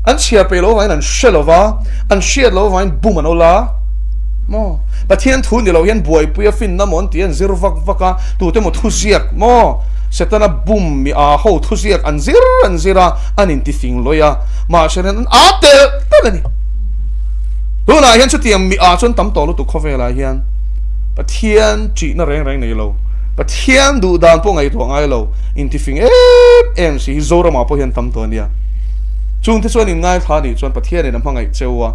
an chiar pe lo vain an shelova an shiat lo vain bum an ola mo but hian thun ni lo hian boy puya fin na mon tian zir vaka tu te mo thu ziak mo setana bum mi a ho thu ziak an zira an in ti thing loya ma sheren an atel telani ตัวไหนเห็นชุดเตียงมีอาจนตั้มต่อรถตุกคอเฟ่ละเห็นปะเทียนจีน่าแรงในเราปะเทียนดูดานพวกไงตัวไงเราอินทิฟิงสิโซรามาพวกเห็นตั้มตัวเนี่ยจุนที่ส่วนง่ายท่านี่ส่วนปะเทียนเนี่ยน้ำพังไงเจ้าว่า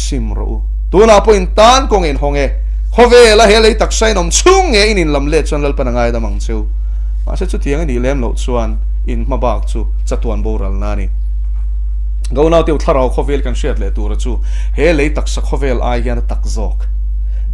ซิมรู้ตัวน่าพวกอินตันกงเงินหงคอเฟ่ละเฮเลยตักใส่นมชุ่งอินินลำเล็ดส่วนเราเป็นง่ายแต่มังเจ้ามาเสร็จชุดเตียงนี่เล่มเราส่วนอินมาบากจูจัตุวันโบราณนั่นนี่ก็น่าเที่ยวถ้าเราคอเฟ่กันเชียดเลยตัวจูเฮเลยตักสักคอเฟ่ไอเฮียนตักจอก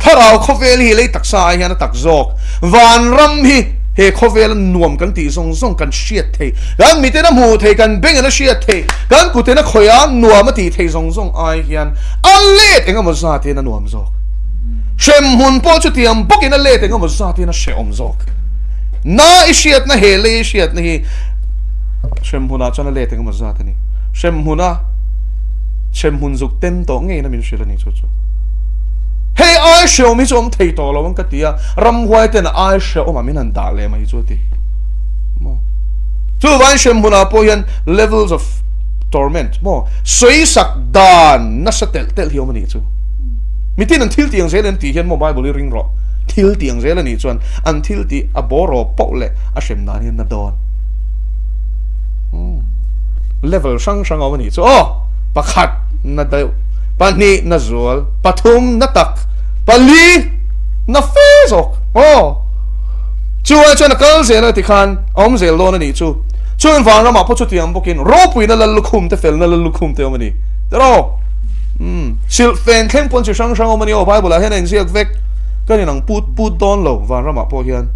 ถ้าเราคอเฟ่เฮเลยตักสายเฮียนตักจอกวันรำฮีเฮคอเฟ่นวมกันตีส่งกันเชียดเทกันมีเต้นหูเทกันเบ่งกันเชียดเทกันกูเต้นขยันนวมมาตีเทส่งไอเฮียนอันเล็ดเองก็มาซาเทนนวมจอกเช่นหุ่นพอจุดที่อันบุกินอันเล็ดเองก็มาซาเทนเชอมจอกน่าอิเชียดนะเฮเลยอิเชียดนี่เช่นหุ่นอาจจะนั่นเล็ดเองก็มาซาเทนี่เช่นหุ่นจุกเต็มโตงี้นะมินเชื่อนี่จู่ๆเฮ้ยไอเชื่อมิจอมเทโตแล้วมันก็ตีอะรำหัวเต็นไอเชื่อว่ามินันด่าเลยมาจู่ตีจู่วันเช่นหุ่นอาพอยัน levels of torment มั่วสวยสักดานนัสเตลเฮียวมันนี่จู่มิที่นั่นทิลตียงเซเลนตีเห็นโมบายบริริงรอทิลตียงเซเลนนี่จวนอันทิลตีอับบอรอปอกเละอาเช่นนั้นยันนัดดอนlevel ช่างเอาวันนี้จู่ปะขัดนัดเดียวปะนี่นัดจวลปะทุ่มนัดตักปะลีนัดเฟซอกจู่ไอ้ชนนักเกลเซลติคันอมเซลโลนั่นนี่จู่ฟังเรามาพูดชุดที่อันบุกินรบวินัลลุคุมเตเฟลนัลลุคุมเตอวันนี้เดี๋ยวสิลเฟนเข้มปนช่างเอาวันนี้เอาไปบุลาเห็นเองเสียกเวกก็นี่นังพูดโดนเราฟังเรามาพูดกัน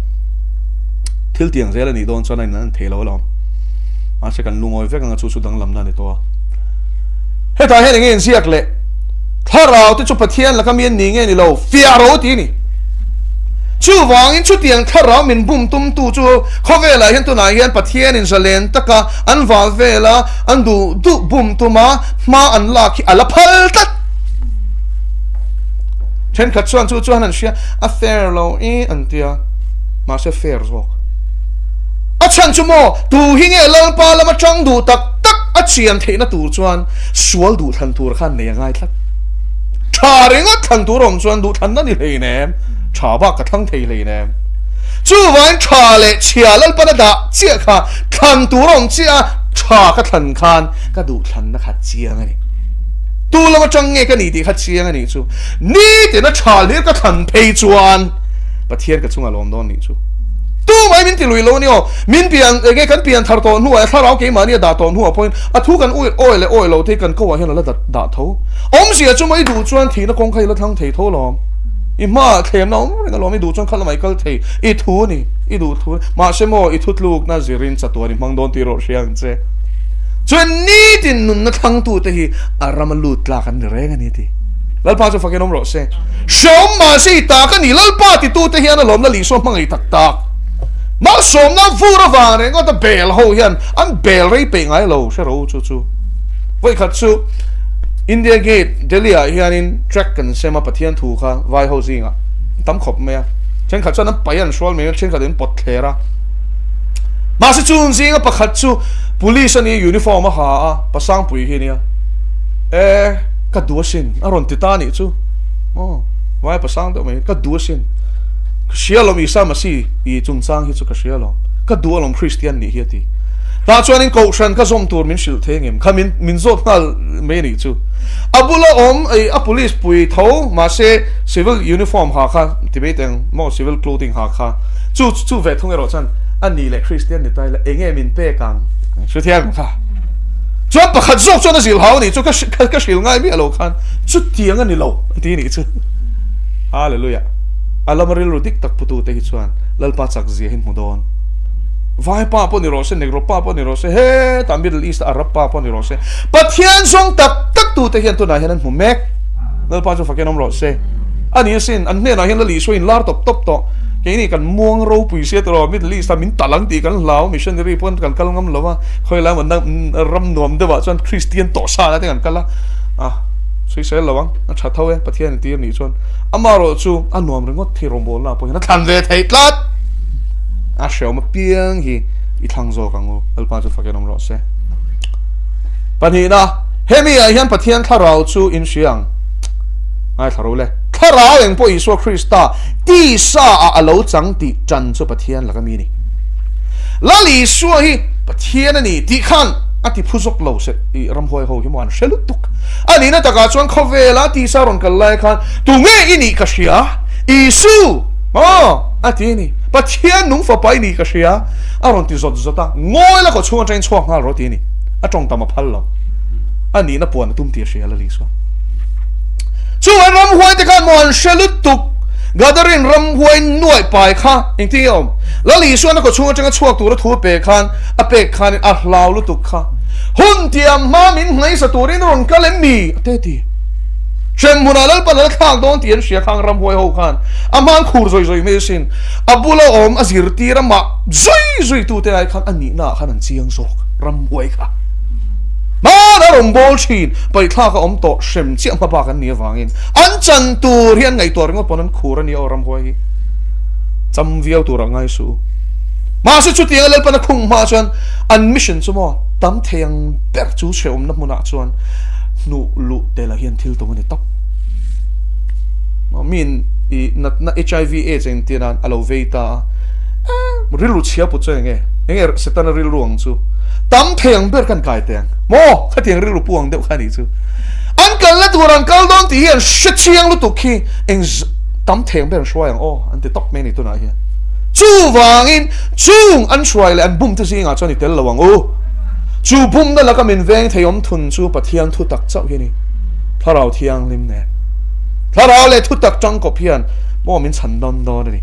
ทิลเตียงเซลนี่โดนชนนั้นเทเราล้อมอาจจะกันลุงเอาเวกกันชุดดังลำนั่นในตัวเฮ้ยถ้าเห็นอย่างนี้เสียกเลยถ้าเราที่จุดปะเทียนแล้วก็มีนี่ไงนี่เราเฟียโรตีนี่จู่วางอินชุดเตียงถ้าเรามินบุ้มตุ้มตู่จู่เขาเวลาเห็นตัวไหนเห็นปะเทียนอินเซเลนตะกะอันวาเวลาอันดูบุ้มตัวมาอันลากอันละพัลตัดเช่นขัดส่วนจู่นั่นเชียอะเฟร์เราอันเดียมาเสียเฟร์ซอกอาฉันจู่โมดูหิ้งเอลังปาละมาจังดูตักอาเชียนเทน่ะตูจวนสวลดูทันตูร์ขันเนี่ยง่ายทักชาเรื่องทันตูรมจวนดูทันนั่นนี่เลยเนี่ยชาบ้ากระทั่งเทเลยเนี่ยจู่วันชาเละเชียร์ลัลปนัดเจียค่ะทันตูรมเจียชาก็ทันคันก็ดูทันนะขัดเจียงนี่ตูละมาจังเงก็นี่ดีขัดเจียงนี่จู่นี่เดี๋ยวนะชาเลี้ยก็ทันเพย์จวนประเทศก็ชุ่งอารมณ์โดนนี่จู่ตู้ไม่มินติลุยโลนี่อ๋อมินเปลี่ยนเงี้ยกันเปลี่ยนทาร์ตอนหัวถ้าเราเกี่ยมาเนี่ยด่าตอนหัวพอยอ่ะทุกันอ้อยเราที่กันก็ว่าเห็นแล้วด่าเท่าอมเสียจุ่มไม่ดูจวนทีนักกองใครแล้วทั้งเทเท่าล้อมอีมาเทมน้องก็ล้อมไม่ดูจวนขั้นละไม่ก็เทอีทูนี่อีดูทูมาเชโมอีทุดลูกน่าจะรินสัตว์นี่มังโดนตีโรเชียงเจจวนนี่ตินนุนนักทั้งตัวที่อารามันลุดลากันเรื่องอันนี้ทีแล้วป้าจะฟังกันน้องรอเซ่ชมมาสิตากันนี่แล้วป้าติตัวที่เฮียนล้อมแล้วลีส่งมังไอตักมาสมน้ำฟูระวานเองก็จะเบลเขาเห็นอันเบลไรเป็นไงเราใช่รู้จู่ไว้ขัดสู้อินเดียเกตเดลีย์เฮียนินแทร็กกันเซมาปะเทียนถูกค่ะไว้เขาจริงอ่ะตั้มขบไหมอ่ะเช่นขัดสู้นั้นไปยันชวลไหมเช่นขัดเดินปดเครามาสิจู่จริงอ่ะปะขัดสู้ police นี่ยูนิฟอร์มมาหาอ่ะปะสังปุยเฮียนี่ก็ดูสินอารมณ์ติดตานี่จู่ไว้ปะสังตัวไหมก็ดูสินเชียร์ลมอีสามาซีอีจุงซังฮิตสุกเชียร์ลมก็ดูลมคริสเตียนนี่เฮียทีตาชวนอินโกชันก็ส่งตัวมินชิลเทงเอ็มขามินโซดนั่นไม่นี่จู่อับุละไอ้อับุลิสปุยเท้ามาเซ civil uniform หาค่ะที่ไม่แต่งมอ civil clothing หาค่ะจู่เวททุ่งเอรอชันอันนี้แหละคริสเตียนนี่ได้ละเองมินเป้กังสุดที่ยังค่ะจวนประคัดจวนสิลหาวนี่จู่ก็สิลง่ายไม่เอาลูกคันสุดที่ยังอันนี้เราที่นี่จู่ฮาเลลูยาอาลามาริลดิกตักปุตุเตหิชวนลัลปาจักเซียหินมุดอนวายป้าปนิโรเซเนกโรป้าปนิโรเซเฮตามมิดลิสต์อาหรับป้าปนิโรเซปัทยันซงตักตูเตหินตัวไหนเห็นนั้นหูเมกลัลปาจะฟักกันน้ำโรเซอันนี้สินอันนี้นะเห็นละลิสวยลาร์ตบต่อแค่นี้กันม่วงรูปุยเสียตลอดมิดลิสต์มินตะลังตีกันลาวมิชชันนารีพอนกันกัลงำลาวะคอยแล้วมันนั่งรำนวมเดี๋ยวว่าจนคริสเตียนต่อชาแล้วที่กันกันละสวยๆระวังนักชัดเท่าเองประเทศนี้นี่ชนอามาโรจูอันนวมเรื่องว่าที่โรมโบลาพวกนั้นทันเวทให้ตัดเชียวมาเปียงฮีอีทางโจกังโออัลปาจะฟังกันน้ำรอเซ่ปัญหาเฮมีอะไรประเทศถ้าเราจูอินเชียง ai tharo le thara eng po Isu Krista ti sa a lo chang ti chan chu pathian lakami ni lali su hi pathian ani ti khan ati phuzok lo se i ramhoi ho hi man shelutuk ani na taka chuan khovela ti sa ron kal lai khan tu nge ini ka sia Isu ati ni pathian nung fa pai ni ka sia aron ti zot zota ngoi la ko chuan train chuak ngal ro ti ni atong tama phal lo ani na puan tum ti sia la li so chu ram huai te kan mon shelutuk gadarin ram huai nuai pai kha ing ti om la li so na ko chuan changa chuak tu ra thu pe khan a pe khan a hlau lu tuk kha hun tiam ma min ngai sa turin ron kalem mi te ti Shem munalal panal khang don tian sia khang ram huai ho khan aman khur zoi zoi me sin abula om azir ti rama zoi zoi tu te ai khan ani na khan an chiang sok ram huai kha ma na rom bol chin pai thla ka om to shem chiang pa ba kan ni wangin an chan tu rian ngai tor ngo ponan khur ani ram huai cham viau tu ra ngai su ma se chu tiang lal pan khung ma chuan an mission chu mo tam theng ber chu cheom na muna chuan nu lu te la hian thil to mani top min I na HIV AIDS eng tinan alo veita rilu chia pu che nge setan ril ruang chu tam theng ber kan kai teng mo khateng rilu puang deuh khani chu an kal la turan kal don ti hian shit chiang lu tu khi eng tam theng ber shwai an te top me ni tu na hian chu wangin chung an shwai le an bum tu singa choni tel lawang chu bum da la ka min veng theyom thun chu pathian thu tak chau hi ni tharau thiang lim ne tharau le thu tak chang ko phian mo min chan don don ni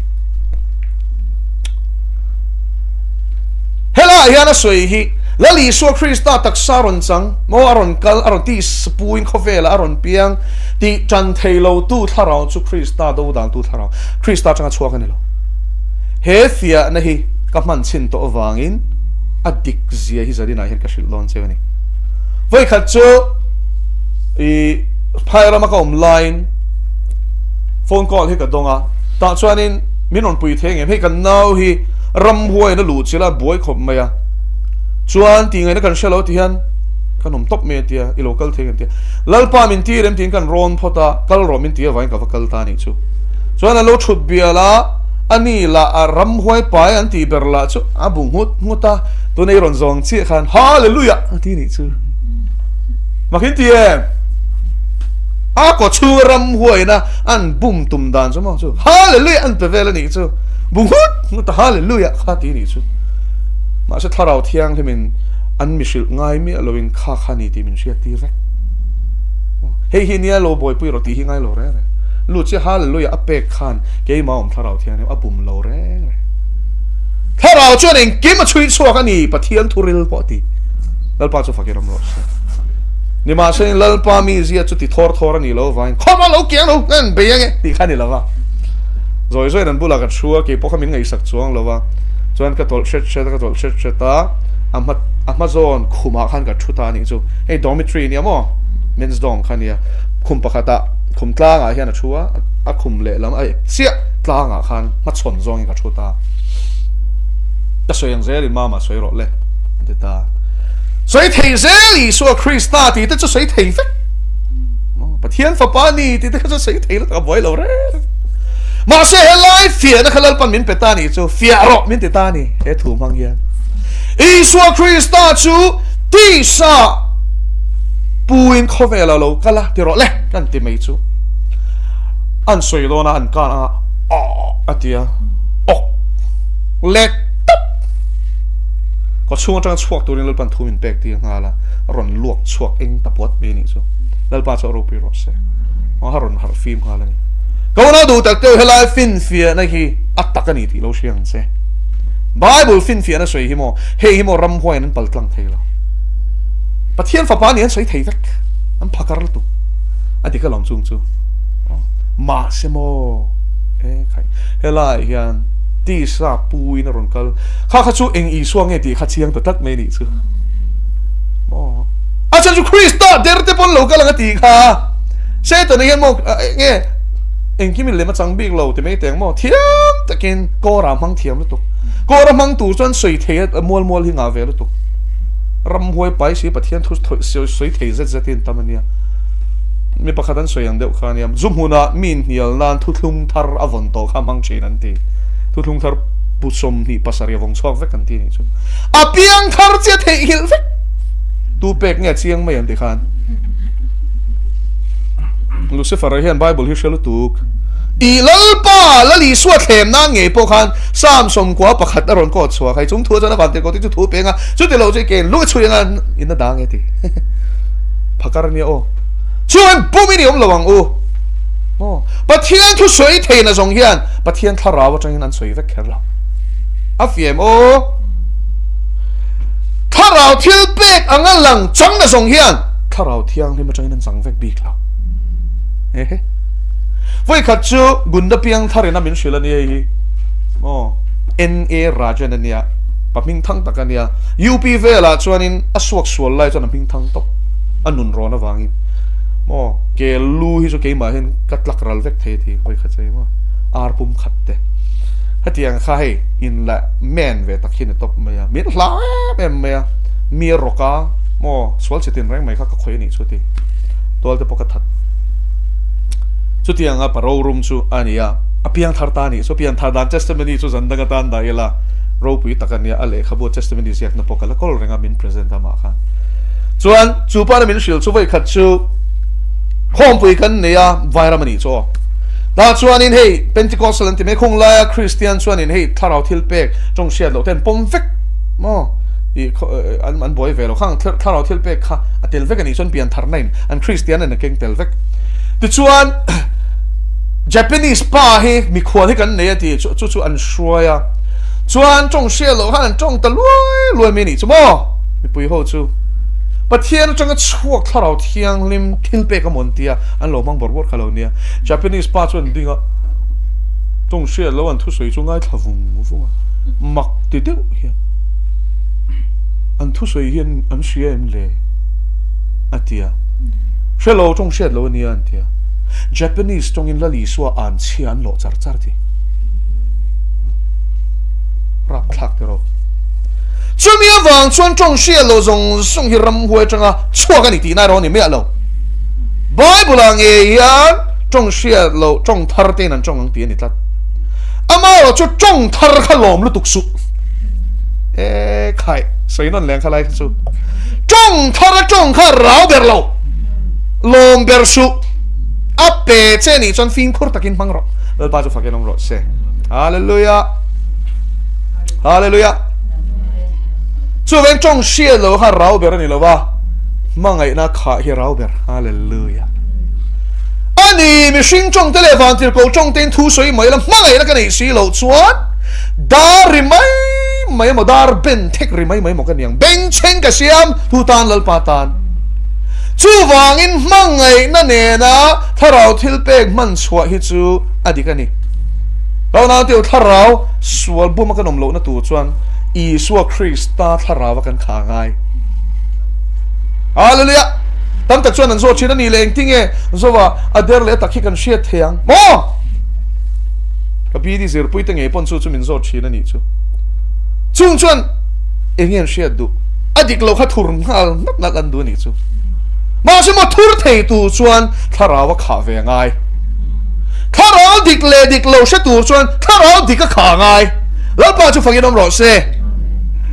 hela hian a soi hi lali so Krista tak saron chang mo aron kal aron ti spuin khovela aron piang ti chan theilo tu tharau chu Krista do dang tu tharau Krista changa chuak ani lo he fia na hi ka man chin to wangin adik zia hi zadina hian ka shil lon chewani voi khat chu I phaira ma ka online phone call hi ka donga ta chuanin minon pui theng he kan nau hi ram huai na lu chila boy khop maya chuan ti ngai na kan shelo ti hian kanom top me tia I local theng tia lalpa min ti rem tin kan ron phota kal ro min tia vain ka vakal ta ni chu chuan a lo thut biala ani la ram huai pai an ti berla chu abung huta tu nei ron zong chi khan hallelujah ti ni chu makin ti a ko chu ram huai na an bum tum dan chu ma chu hallelujah an pevel ni chu bung huta hallelujah kha ti ni chu ma se tharau thiang themin an misil ngai mi aloin kha khani ti min sia ti rek hei hi nia lo boy pui ro ti hi ngai lo re lu chi hallelujah a pek khan ke ma om tharau thiang a bum lo re tharau chuan eng ke ma chui chuak ani pathian thuril po ti lalpa chu fakiram lo ni ma se lalpa mi zia chu ti thor ani lo vain khoma lo kiang lo kan be yang ti khani lawa zoi zoi nan bula ka chua ke pokha min ngai sak chuang lawa chuan ka tol shet ta Amazon khuma khan ka thuta ni chu hey dormitory ni amo men's dong khania khum pakhata khum tlanga hian a chua a khum le lam ai sia tlanga khan ma chon zong ka thuta ta soyang zeli mama soy ro le ta soy thei zeli so Krista ti ta soy thei fe pathian fa pa ni ti ta soy thei la ka boy lo re ma se helai fia na khalal pan min petani chu fia ro min te tani he thu mang hian Isu Krista chu ti sa puin khovela lo kala ti ro le kan ti mai chu an soi lo na an ka atia le tap ko chuang chang chuak turin lo pan thumin pek ti ngala ron luak chuak eng tapot be ni chu lal pa cho ro pi ro se ma haron har film khala ni ko na du tak te helai fin fia na hi atakani ti lo siang se Bible fin fia na soi himo he himo ram huai nan pal tlang thei lo pathian fa pa ni an soi thei vek an phakar tu adika lom chung chu ma semo khai helai hian ti sa pui na ron kal kha chu eng I suang e ti kha chiang ta tak me ni chu a chan chu Krista der te pon lo kal nga ti kha se to ni hian mo nge eng ki min le ma chang big lo te me teng mo thiam takin ko ram hang thiam lu tu ko ram hang tu chuan soi thei mol hi nga ve lu tu ram huai pai si pathian thu soi thei zat zatin tamania mi pakhatan soyang deuh khaniam zumhuna min hial nan thutlung thar avon to khamang chin an ti thutlung thar pusom ni pasarya vong chok vek kan ti ni chu apiang thar che the hil vek tu pek nge chiang mai an ti khan Lucifer hian Bible hi shelu tuk i lalpa lali suat thlem na nge po khan samsom kwa pakhat aron ko chua khai chung thu chana kan te ko ti chu thu penga chu te lo che ke lu chuinga in na dang e ti phakar ni o chuan bumi ni om lawang u o pathian thu soi the na jong hian pathian thara wa chang an soi vek kher la afiem o tharau thil pek angal lang chang na jong hian tharau thiang ni ma chang an chang vek bik la voi khat chu gunda piang tharena min shilani hi o na rajan ania paming thang takania up vela chuanin aswak sual lai chuan ping thang tok anun rona wangin mo ke lu hi chu ke ma hen katlak ral vek the thi voi khat chei mo ar pum khat te hatiang kha hei in la men ve takhin top maya min hla em maya mi roka mo swal chitin reng mai kha ka khoi ni chuti tol te poka that chutianga paro room chu ania apiang tharta ni so pian thardan testimony chu zandanga tan da ela ro pui takania ale khabo testimony siak na pokala kol renga min present ama khan chuan chu pa na min shil chu vai khat chu khom pui kan neya vairamani cho da chuan in hey pentecostal anti me khong la christian chuan in hey tharau thil pek chong sia lo ten pom vek mo i an boy velo khang tharau thil pek kha atel vek ani chon pian tharnain an christian an keng tel vek ti chuan Japanese pa hi mi khwal hi kan nei ti chu an shroya chuan chong sia lo han chong ta loi me ni chu mo mi pui ho chu pathian chang a chuak tharau thiang lim thil pe ka mon tia an lo mang bor bor khalo nia Japanese pa chuan dinga chong sia lo an thu soi chu ngai thavung vunga mak ti deu hian an thu soi hian an sia em le atia shelo chong sia lo nia an tia Japanese tong in lali suwa an chian lo char char ti rak thak te ro chumi awang chuan chong sia lo zong song hi ram hue changa chua ka ni ti na ro ni me lo Bible ang e yan chong sia lo chong thar te nan chong ang ti ni tat ama lo chu chong thar kha lom lu tuk su e khai sei non leng khalai chu chong thar chong kha rao ber lo lom ber su ape che ni chon fin khur takin pangro lal pa chu fakin ong ro se hallelujah hallelujah chu ven chong sia lo ha rao ber ni lo wa mangai na kha hi rao ber hallelujah ani mi sing chong tele van tir ko chong ten thu soi mai la mangai na ka nei si lo chuan dar ri mai mo dar ben thek ri mai mo ka niang beng cheng ka siam thu tan lal pa tan chu wangin mangai na ne na tharau thil pek man chua hi chu adikani lo na tiu tharau sual buma kanom lo na tu chuan i suwa krista tharau kan kha ngai hallelujah tam ta chuan an zo china ni leng tinge zowa ader le takhi kan shia theang mo ka bi di zir pui tenge pon chu chu min zo china ni chu chung chuan engien shia du adik lo kha thur ngal nak an du ni chu ma se ma thur thei tu chuan tharawa kha ve ngai tharaw dik le dik lo she tu chuan tharaw dik ka kha ngai la pa chu fangin om ro se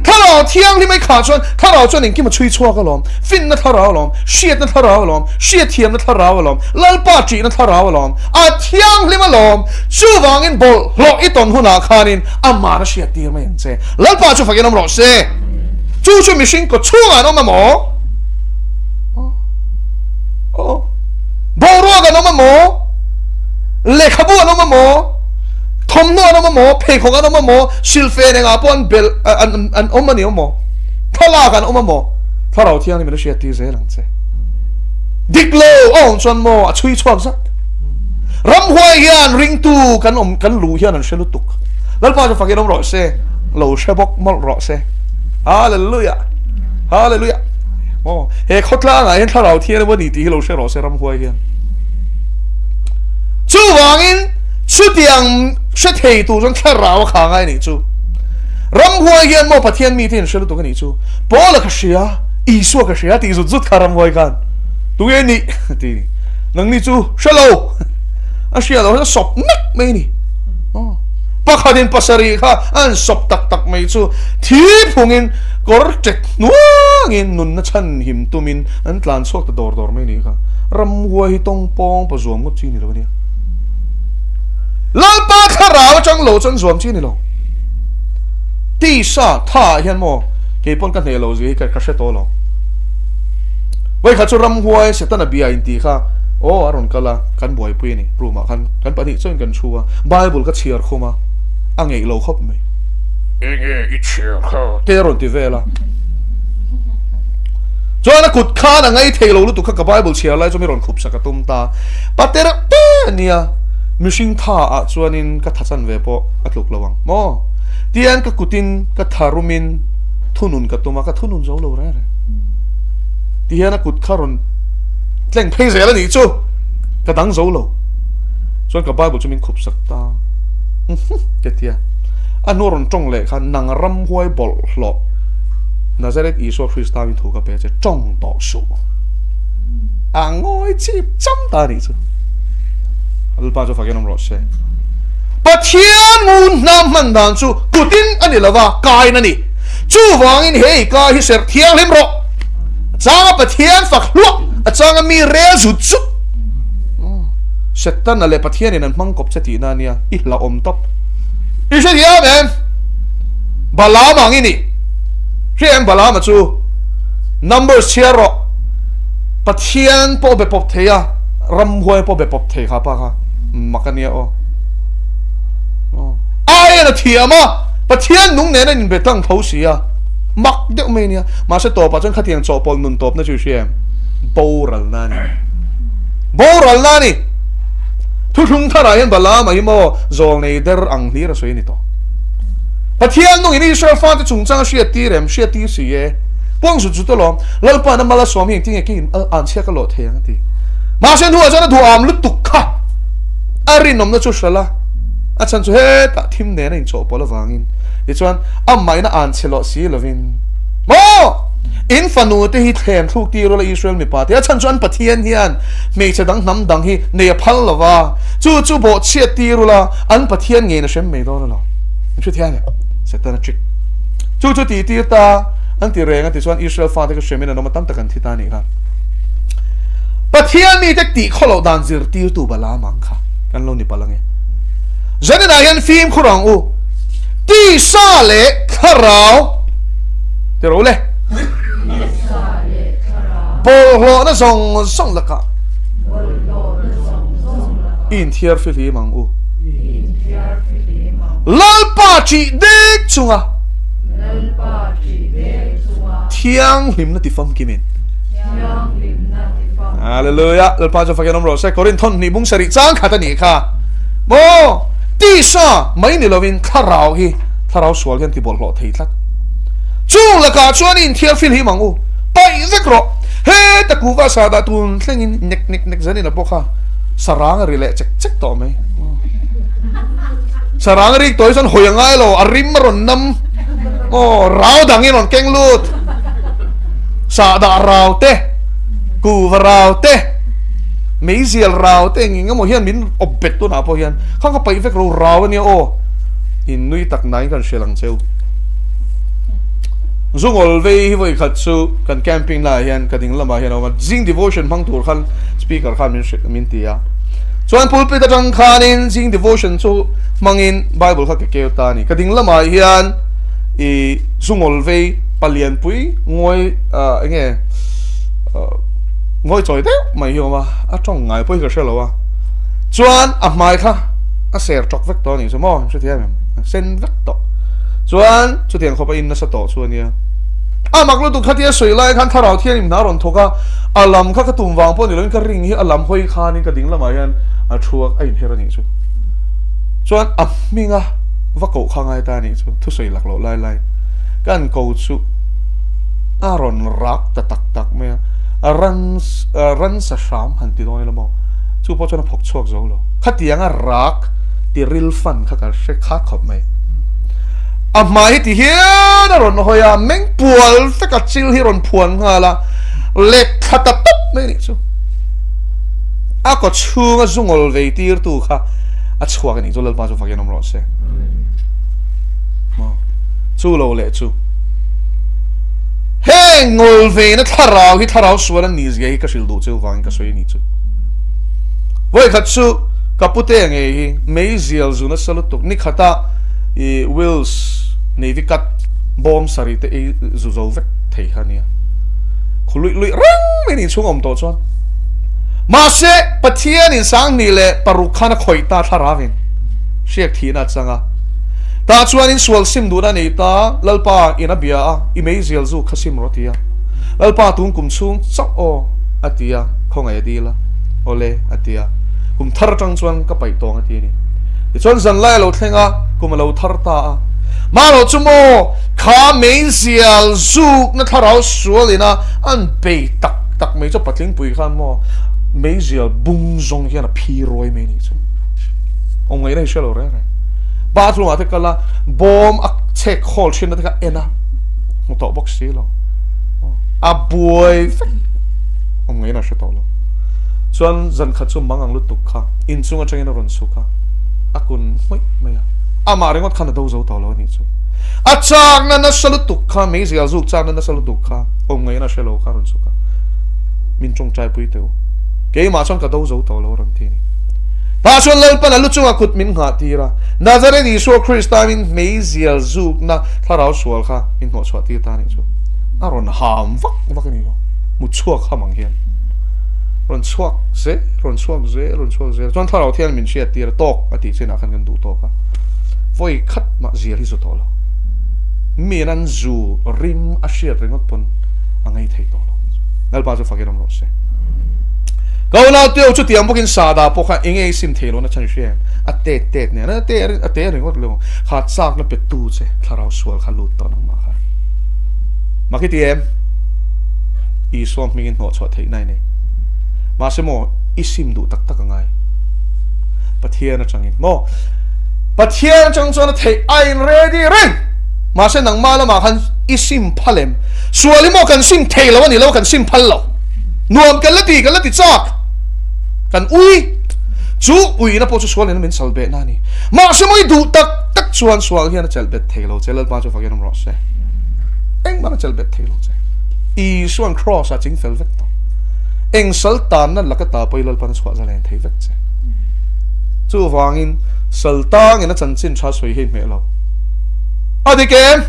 tharaw thiang ni mai kha chuan tharaw chuan in ki ma chui chua ka lom fin na tharaw lom shiat na tharaw lom shiat thiam na tharaw lom lal pa chi na tharaw lom a thiang li ma lom chu wangin bol lo i ton huna khanin amma na shiat ti mai che lal pa chu fangin om ro se chu mi sing ko chunga no ma mo boro ga no mo lekhabu no mo thomno no mo phekho ga no mo silfe ne nga pon bel an omani mo thala ga no mo tharau thiang ni me shia ti ze lang che diklo on chon mo a chui chuak zat ram huai hian ring tu kan lu hian an shelu tuk lal pa fa ge nom ro se lo shebok mol ro se hallelujah hallelujah oh he khotla nga hen tharau thian bo ni ti lo she ro se ram huai hian chu wangin chu tiang she thei tu jong tharau kha ngai ni chu ram huai hian mo pathian mi tin shelu tu ka ni chu bola ka shia i su ka shia ti zu zut kharam huai kan tu ye ni ti nang ni chu shalo a shalo sop nak mai ni pakhatin pasari kha an sop tak mai chu thi phungin kor tek nuangin nun na chan him tumin an tlan sok ta dor mai ni kha ram huai tong pong pa zuam ngot chi ni lo ni lalpa kharaw chang lo chan zuam chi ni lo ti sa tha hian mo ke pon ka ne lo zi ka se to lo wai kha chu ram huai se ta na bia in ti kha o aron kala kan buai pui ni ruma kan pani chon kan chuwa bible ka chiar khoma angei lo khop mai enge I chiar kha teron ti vela Joanna kut kha na ngai thelo lu tu kha ka bible chiar lai chomi ron khup saka tum ta patera pe nia mishing tha a chuanin ka thachan ve po atluk lawang mo tian ka kutin ka tharumin thunun ka tuma ka thunun zo lo re tian a kut kharon tleng phei zela ni chu ka dang zo lo chuan ka bible chomin khup sak ta ke tia anoron tong le khan nang ram huai bol hlo Nazareth Isu Christa mi thu ka pe che tong to su angoi chi cham ta ni chu al pa jo fa genom ro se pathian mun nam man dan chu kutin ani lawa kai na ni chu wangin hei ka hi ser thiang lim ro changa pathian fak lu achanga mi re zu chu setan ale pathian in an mang kop chati na nia I la om top I se dia men bala mangini rian bala ma chu number zero pathian po be pop theya ram huai po be pop the kha pa kha makania o ai na thiama pathian nung ne na in betang thosia mak de me nia ma se to pa chang khatiang cho pol nun top na chu siam boral na ni thu thung thara yan bala ma hi mo zol nei der ang hlir soi ni to pathian nung ini Israel fa te chung chang sia ti rem sia ti si ye pong su chu to lo lalpa na mala som hi ting e kin an chia ka lo theng ti ma sen hu ajana thu am lu tuk kha ari nom na chu shala a chan chu he ta thim ne na in cho pol wangin ti chuan am mai na an chelo si lovin mo in fanu te hi them thuk ti ro la Israel mi pa te a chan chuan pathian hian me che dang nam dang hi ne phal lawa chu bo chia ti ro la an pathian nge na shem me do lo chu thian Setan trick. Chu ti ta an ti renga ti chuan Israel fa te ka shemin no matam takan thita ni kha. Pathian mi te ti kholo dan zir ti tu bala mang kha. Kan lo ni palange. Zana yan film khurang u. Ti sa le kharao. Te ro le. Bol ho na song la ka. In thiar fili mang u. Lalpa chi dek chunga thiang lim na ti fam kimin hallelujah lalpa cho fakenom ro se korin thon ni bung sari chang khata ni kha mo ti sa mai ni lovin kharau hi kharau swal hian ti bol hlo thei tlat chung la ka chuan in thiar fil hi mangu pai vekro he ta ku va sa da tun thlengin nek zani na pokha sarang rile chek to mai sarang rik toy san hoyangai lo arim ron nam o rau dangin on keng lut sa da rau te ku rau te meisial rau te nginga mo hian min obet tu na po hian khang ka pai vek ro rau ni o in nui tak nai kan shelang cheu zungol ve hi voi khat chu kan camping la hian kading lama hian o jing devotion mang tur khan speaker khan min tia chuan pulpit atang khanin jing devotion chu mangin bible kha ke ta ni kading lama hian I zungol ve palian pui ngoi ngoi choi te mai hi ma a tong ngai pui ka shelo wa chuan a mai kha a ser tok vek to ni so mo chu thiam sen vek to chuan chu tiang khopa in na sa to chuan ya a maklu tu khatia soi lai khan tharau thian im na ron thoka alam kha ka tum wang po ni loin ka ring hi alam hoi khanin ka ding lama hian a thuak a in herani chu chuan a minga va ko khangai ta ni chu thu soi lak lo lai kan ko chu aron rak ta tak me a ran sa sham han ti doi lamo chu po chona phok chok zo lo khatianga rak ti ril fan kha ka she kha khop mai a mai ti hian ron hoya meng pual ta ka chil hi ron phuan nga la le khata top me ni chu a ko chunga zungol ve tir tu kha a chhuak ani zo lalpa zo fakian om ro se mo chu lo le chu he ngol ve na tharau suan an nis ge ka sil du chu wang ka soi ni chu voi khat chu kapute nge hi meizial zuna salutuk ni khata I wills navy cut bomb sari te zu zo vek thei khania khului lui rang me ni chung om to chon ma se pathian in sang ni le parukhana khoita tharawin shek thina changa ta chuan in sual sim du na nei ta lalpa ina bia imeizial zu khasim rotia lalpa tung kum chung chak o atia khongai dila ole atia kum thar tang chuan ka pai tong ati ni chuan zan lai lo thlenga kum lo thar ta ma lo chumo kha meizial zu na tharau sualina an pe tak me cho patling pui khan mo meizial bung zong hian a phi roi me ni chu ong ngai nei shelo re bathroom ate kala bom a check hole chin ta ena mo to box si lo a boy ong ngai na she to lo chuan zan kha chu mangang lu tuk kha in chunga changena ron su kha akun hoi maya ama rengot khan do zo to lo ni chu a chak na na salu tuk kha meizial zu chak na na salu tuk kha ong ngai na she lo kha ron su kha min chong chai pui teu ke ma chong ka do zo to lo ron ti ni ta chuan lal pan alu chunga khut min nga tira nazare ni so christamin meizial zu na tharau sual kha in ho chwa ti ta ni chu a ron ham vak ni lo mu chuak hamang hian ron chuak ze chuan tharau thian min sia tir tok ati chena khan kan du to ka voi khat ma zia hi zo to lo minan zu rim a shia ringot pon angai thei to lo nal pa zo fakiram lo se kauna teu chu tiang bokin sada pokha inge sim thelo na chan shia ate ne na ate ringot lo kha chak na petu che tharau sual khalut to na ma kha makitiem I swamp mingin ho chwa thei nai ne masemo isim du tak ngai pathian changin mo pathian chang chona thei ain ready ring mase nang mala ma khan isim phalem suali mo kan sim thei lo ni lo kan sim phal lo nuam kan lati chak kan ui chu ui na po chu suali na min salbe na ni masemo I du tak chuan sual hian chalbet thei lo chelal pa chu fakian ro se eng ma chalbet thei lo che I suan cross a ching fel vek to eng sultan na lakata poilal pan swa zalen thei vek che chu wangin sultan ina chanchin tha soi he me lo adikem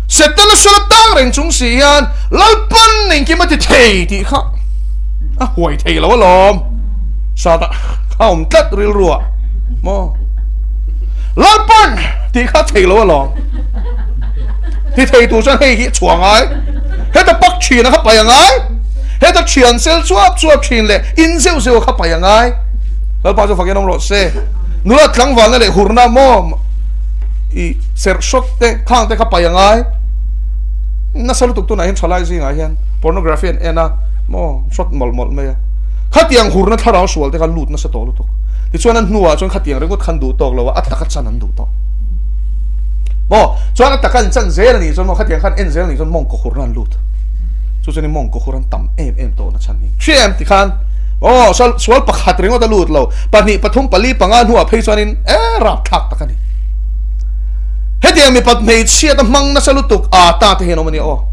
setana sultan reng chung si yan lalpan ning ki mati thei ti kha a huai thei lo lom sada kaum tat ril ruwa mo lalpan ti kha thei lo lom ti thei tu chan hei hi chuang ai he ta pak chi na kha pa yang ai he ta chian sel chuap chin le in zeu kha pa yang ai lal pa zo fakian om lo se nula tlang wal na le hurna mo I ser shot te khang te kha pa yang ai na salu tuk tu na hin chalai zi nga hian pornography and ena mo shot mol me khatiang hurna tharau sual te kha lut na sa to lu tuk ti chuan an hnuwa chuan khatiang rengot khan du tok lo at takat chan an du to mo chuan takan chan zel ni chuan mo khatiang khan en zel ni chuan mong ko hurnan lut chu chuan mong ko huran tam em to na chan ni chem ti khan o sual pakhat rengot a lut lo pani pathum pali panga hnuwa phei chuan in rap thak takani hetiang mi pat mei chia ta mang na salutuk a ta te hen omani o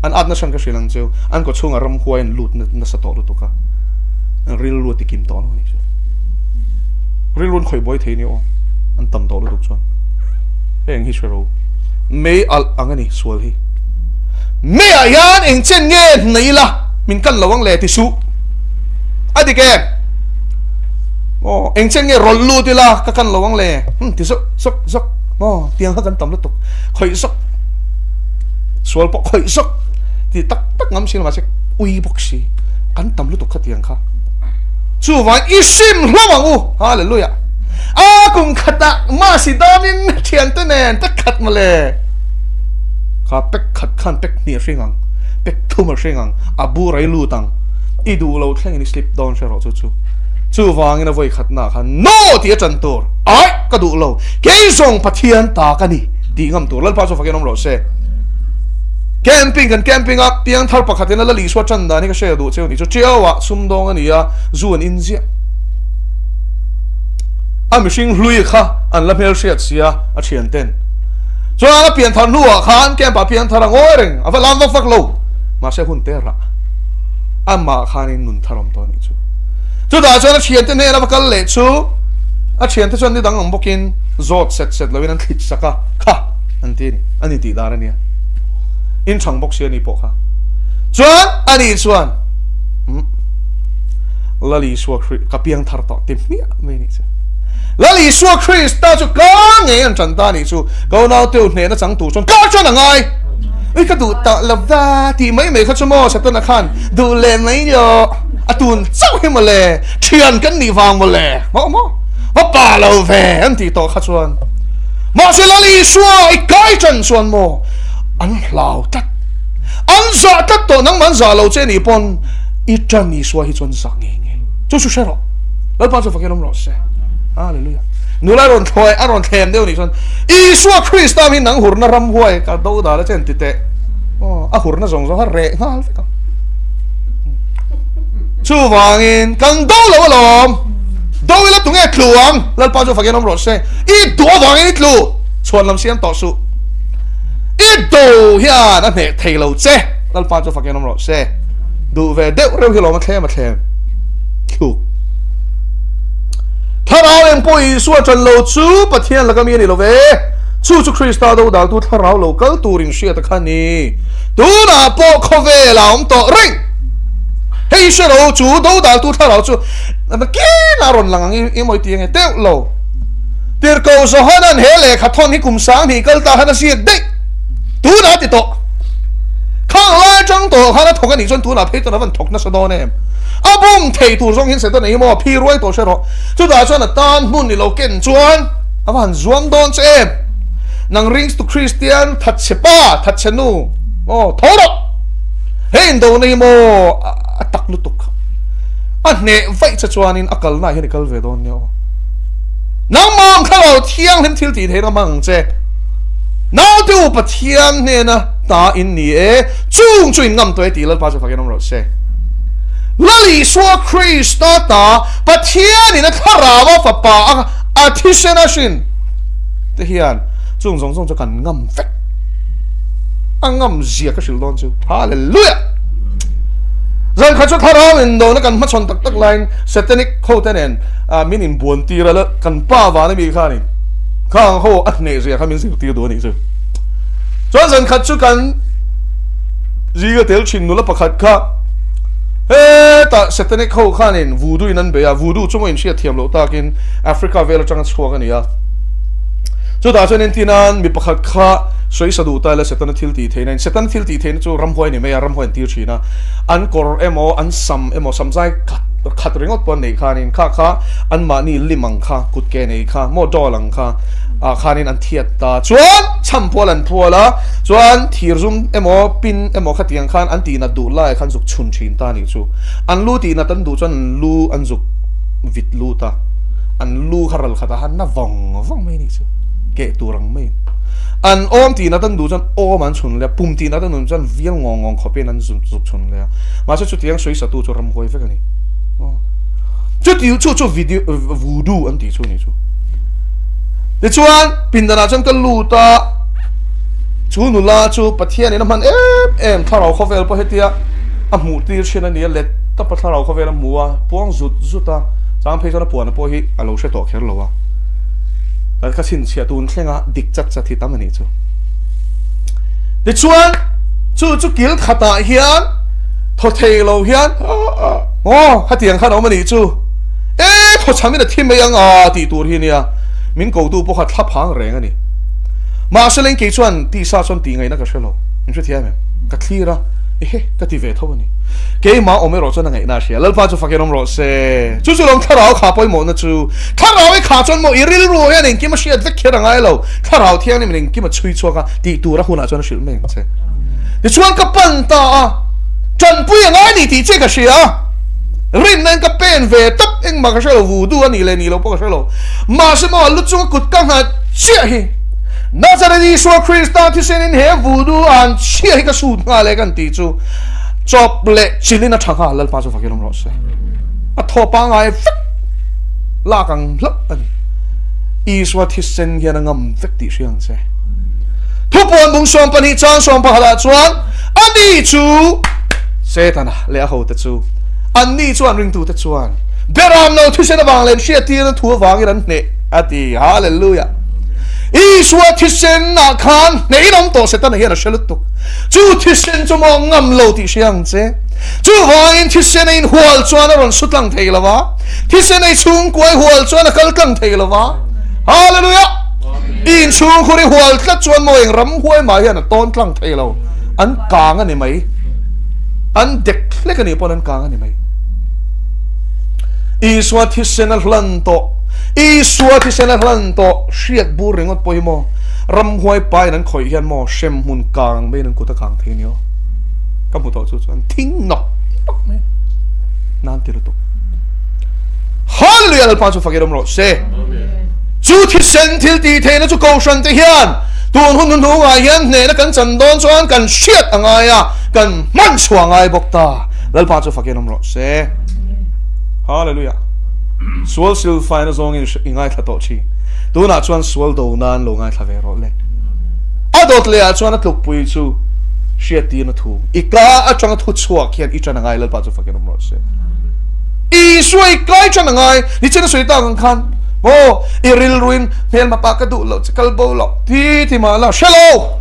an ad na san ka silang chu an ko chunga ram huain lut na sa to lutuka an ril lut tikim to no ni chu ril run khoi boy thei ni o an tam to lutuk chuan heng hi shero mei al angani sual hi me ayan eng chen nge nei la min kan lawang le ti su adike o eng chen nge rol lu ti la ka kan lawang le ti sok mo tiang ha kan tam lutuk khoi sok sual po khoi sok ti tak ngam sin ma se ui boxi kan tam lutuk kha tiang kha chu wa isim hlawang u hallelujah a kum khata ma si damin thian te nen tak khat male kha pek khat khan pek ni ringang pek thuma ringang abu rai lu tang idu lo thleng ni slip down shero chu wangin a voi khatna khan no ti chan tur ai ka du lo ke song pathian ta ka ni dingam tur lal pa so fakenom lo se camping kan camping up piang thar pakhatin la li so chan da ni ka she du cheu ni chu chewa sum dong ani ya zuan in zia a mishing hlui kha an la mel shiat sia a thian ten cho a pian thar nuwa khan kem pa pian thar ngoi reng a lam va fak lo ma se hun te ra amma khanin nun tharom to ni chu da cho na thian te ne la kal le chu a thian te chon ni dang bokin zot set lo win an thit saka kha an ti ni ani ti dar ani in chang bok sia ni po kha chuan ani chuan la li so ka piang thar to tim mi me ni chu la li so Krista chu ka nge an chan ta ni chu ko nau teu hne na chang tu chon ka chon ngai ui ka du ta la da ti mai mai kha chmo sa ton khan du le mai yo atun chau hi mo le thian kan ni wang mo le mo pa lo ve an ti to kha chuan mo se la li so I kai chan chuan mo an lao tat an za tat to nang man za lo che ni pon I chan ni so hi chon sak nge chu chu shero la pa chu fa ke rom ro se hallelujah nula ron thoi aron them deu ni chon I so Krista min nang hur na ram huai ka do da la chen ti te a hur na zong zong ha re ngal fe ka chu wangin kan do lo lom do la tu nge kluang la pa chu fa ke rom ro se I do wangin tlu chuan lam sian to su I do hian a ne thei lo che lal pa cho fa ke nom ro se du ve deu reu hi lo ma thlem khu tharau em poi su chan lo chu pathian la ka mi ni lo ve chu Krista do dal tu tharau lo kal tu ring sia ta khani tu na po kho ve la om to ring hei se lo chu do dal tu tharau chu na ke na ron lang I moi ti nge teu lo tir ko so hanan hele khathon hi kum sang hi kal ta hana siek dei tu na ti to khang la chang to khana thok ani chon tu na phe to na van thok na so do ne abum thei tu rong hin se to nei mo phi roi to se ro chu da chon na tan mun ni lo ken chuan awan zuam don che nang rings to Christian that chepa that chenu thoro hein do nei mo atak lu tuk a ne vai cha chuan in akal na hi kal ve don ne nang mang khalo thiang lim thil ti the na mang che now tu pathian ne na ta in ni chung chuin ngam toi ti la pa cha fa ke nom ro se la li so Krista ta pathian ni na thara wa fa pa a thishena shin te hian chung zong zong cha kan ngam fe angam zia ka sil don chu hallelujah zan kha chu thara in do na kan ma chon tak tak line satanic khoten min in buan ti ra la kan pa wa na mi kha ni khang ho at ne zia kha min sil ti do ni chu chuan zan khat chu kan ziga tel chin nula pakhat kha ta satanic ho khanin voodoo in an be ya voodoo chumo in sia thiam lo takin Africa vel atang chuak ani ya chu da chuan tinan mi pakhat kha soi sadu ta la satan thil ti thein satan thil ti thein chu ram hoi ni me ya ram hoi tir thina an kor emo an sam emo samjai khat ringot pon nei khanin kha an ma ni limang kha kut ke nei kha mo dolang kha khanin an thiat ta chuan champol an phola chuan thir zum emo pin emo khatiang khan an ti na du lai khan zuk chun thin ta ni chu an lu ti na tan du chuan lu an zuk vit lu ta an lu kharal khata han na vong mai ni chu ke turang mai an om ti na tan du chuan om an chun le pum ti na tan nun chuan vial ngong khopen an zuk chun le ma chu tiang soi sa tu chu ram hoi fe ka ni chu video voodoo an ti chu ni chu de chuan pindana chan ka lu ta chu nu la chu pathian in man em tharau khovel po hetia a mu tir chena ni let ta pa tharau khovel muwa puang zuta chang phei chana puan po hi alo she to kher lowa ka ka sin chia tun thlenga dik chat chat hi tamani chu de chuan chu kil khata hian tho thei lo hian hatiang khan omani chu tho chami na thim yang ti tur hi nia min ko tu po kha thap hang reng ani ma seleng ke chuan ti sa chon ti ngai na ka shelo in chu thiam ka thira ka ti ve tho ni ke ma omero chon ngai na sia lalpa chu fakerom ro se chu long tharau kha poi mo na chu tharau e kha chon mo iril ro ya ning ki ma sia dak khera ngai lo tharau thiang ni ning ki ma chui chuaka ti tu ra huna chon shil meng che de chuan ka pan ta chan pui ngai ni ti che ka sia rin nang ka pen ve tap eng ma ka shelo voodoo ani le ni lo po ka shelo ma se mo lu chu kut ka ha chia hi Nazareth Isua Christa thi sen in he vudu an chia ka su nga le kan ti chu chop le chilina thanga lal pa chu fakirom ro se a thopa ngai la kang lap an Isua thi sen hian ngam vek ti siang se thupon bung som pani chang som pa hala chuan ani chu setana le a ho ta chu ani chuan ring tu ta chuan beram no thi sen awang len sia ti na thu awang in an ne ati hallelujah Isua thi sen na khan nei nom to se ta na hian a shelut tu chu thi sen chu mo ngam lo ti siang che chu wangin thi sen in hual chuan a ron sutlang thei lawa thi sen ei chung koi hual chuan a kal kang thei lawa hallelujah in chung khuri hual tla chuan mo eng ram huai ma hian a ton tlang thei lo an kang ani mai an dek lek ani pon an kang ani mai Isua thi sen a hlan to Isua thi sen a hlan to hriat bur ringot poi mo ram huai pai nan khoi hian mo shem hun kang be nan kuta kang thei nio ka mu to chu chuan thing nok nan ti to hallelujah pa chu fakirom ro se chu thi sen thil ti the na chu ko shan te hian tun hun nu nga hian ne na kan chan don chuan kan hriat angaya kan man chuangai bok ta lal pa chu fakirom ro se hallelujah sual sil fine zong in ngai tha to chi tu na chuan sual do nan lo ngai thave ro le adot le a chuan a tluk pui chu hriat ti na thu ika a chang thu chuak hian I chan ngai lal pa chu fakirom ro se I suai kai chan ngai ni chen sui ta kan khan o iril ruin hel ma pa ka du lo chakal bo lo ti ma la shelo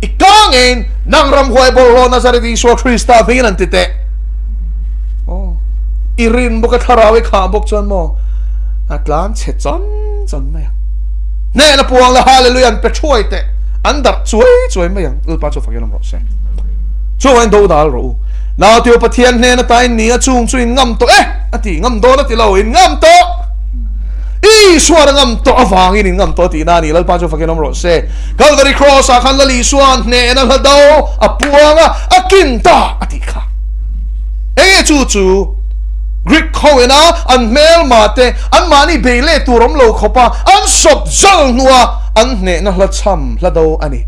ikang in nang ram huai bo lo Nazareth Isua Christa vin an tite o irin bo ka tharawe kha bok chon mo atlan che chon mai ne na puang la hallelujah an pe choi te andar choi mai ang ul pa chu fakirom ro se chu an do dal ro now tio pathian ne na tai ni a chung chuin ngam to ati ngam do na ti lo in ngam to Isua ngam to awang in ngam to ti na ni lal pa chu fakinom ro se Calvary cross a khan lali suan ne na hado a puanga a kinta ati kha chu Greek khoena an mel mate an mani bele turom lo khopa an sop zal nuwa an ne na hla cham hla do ani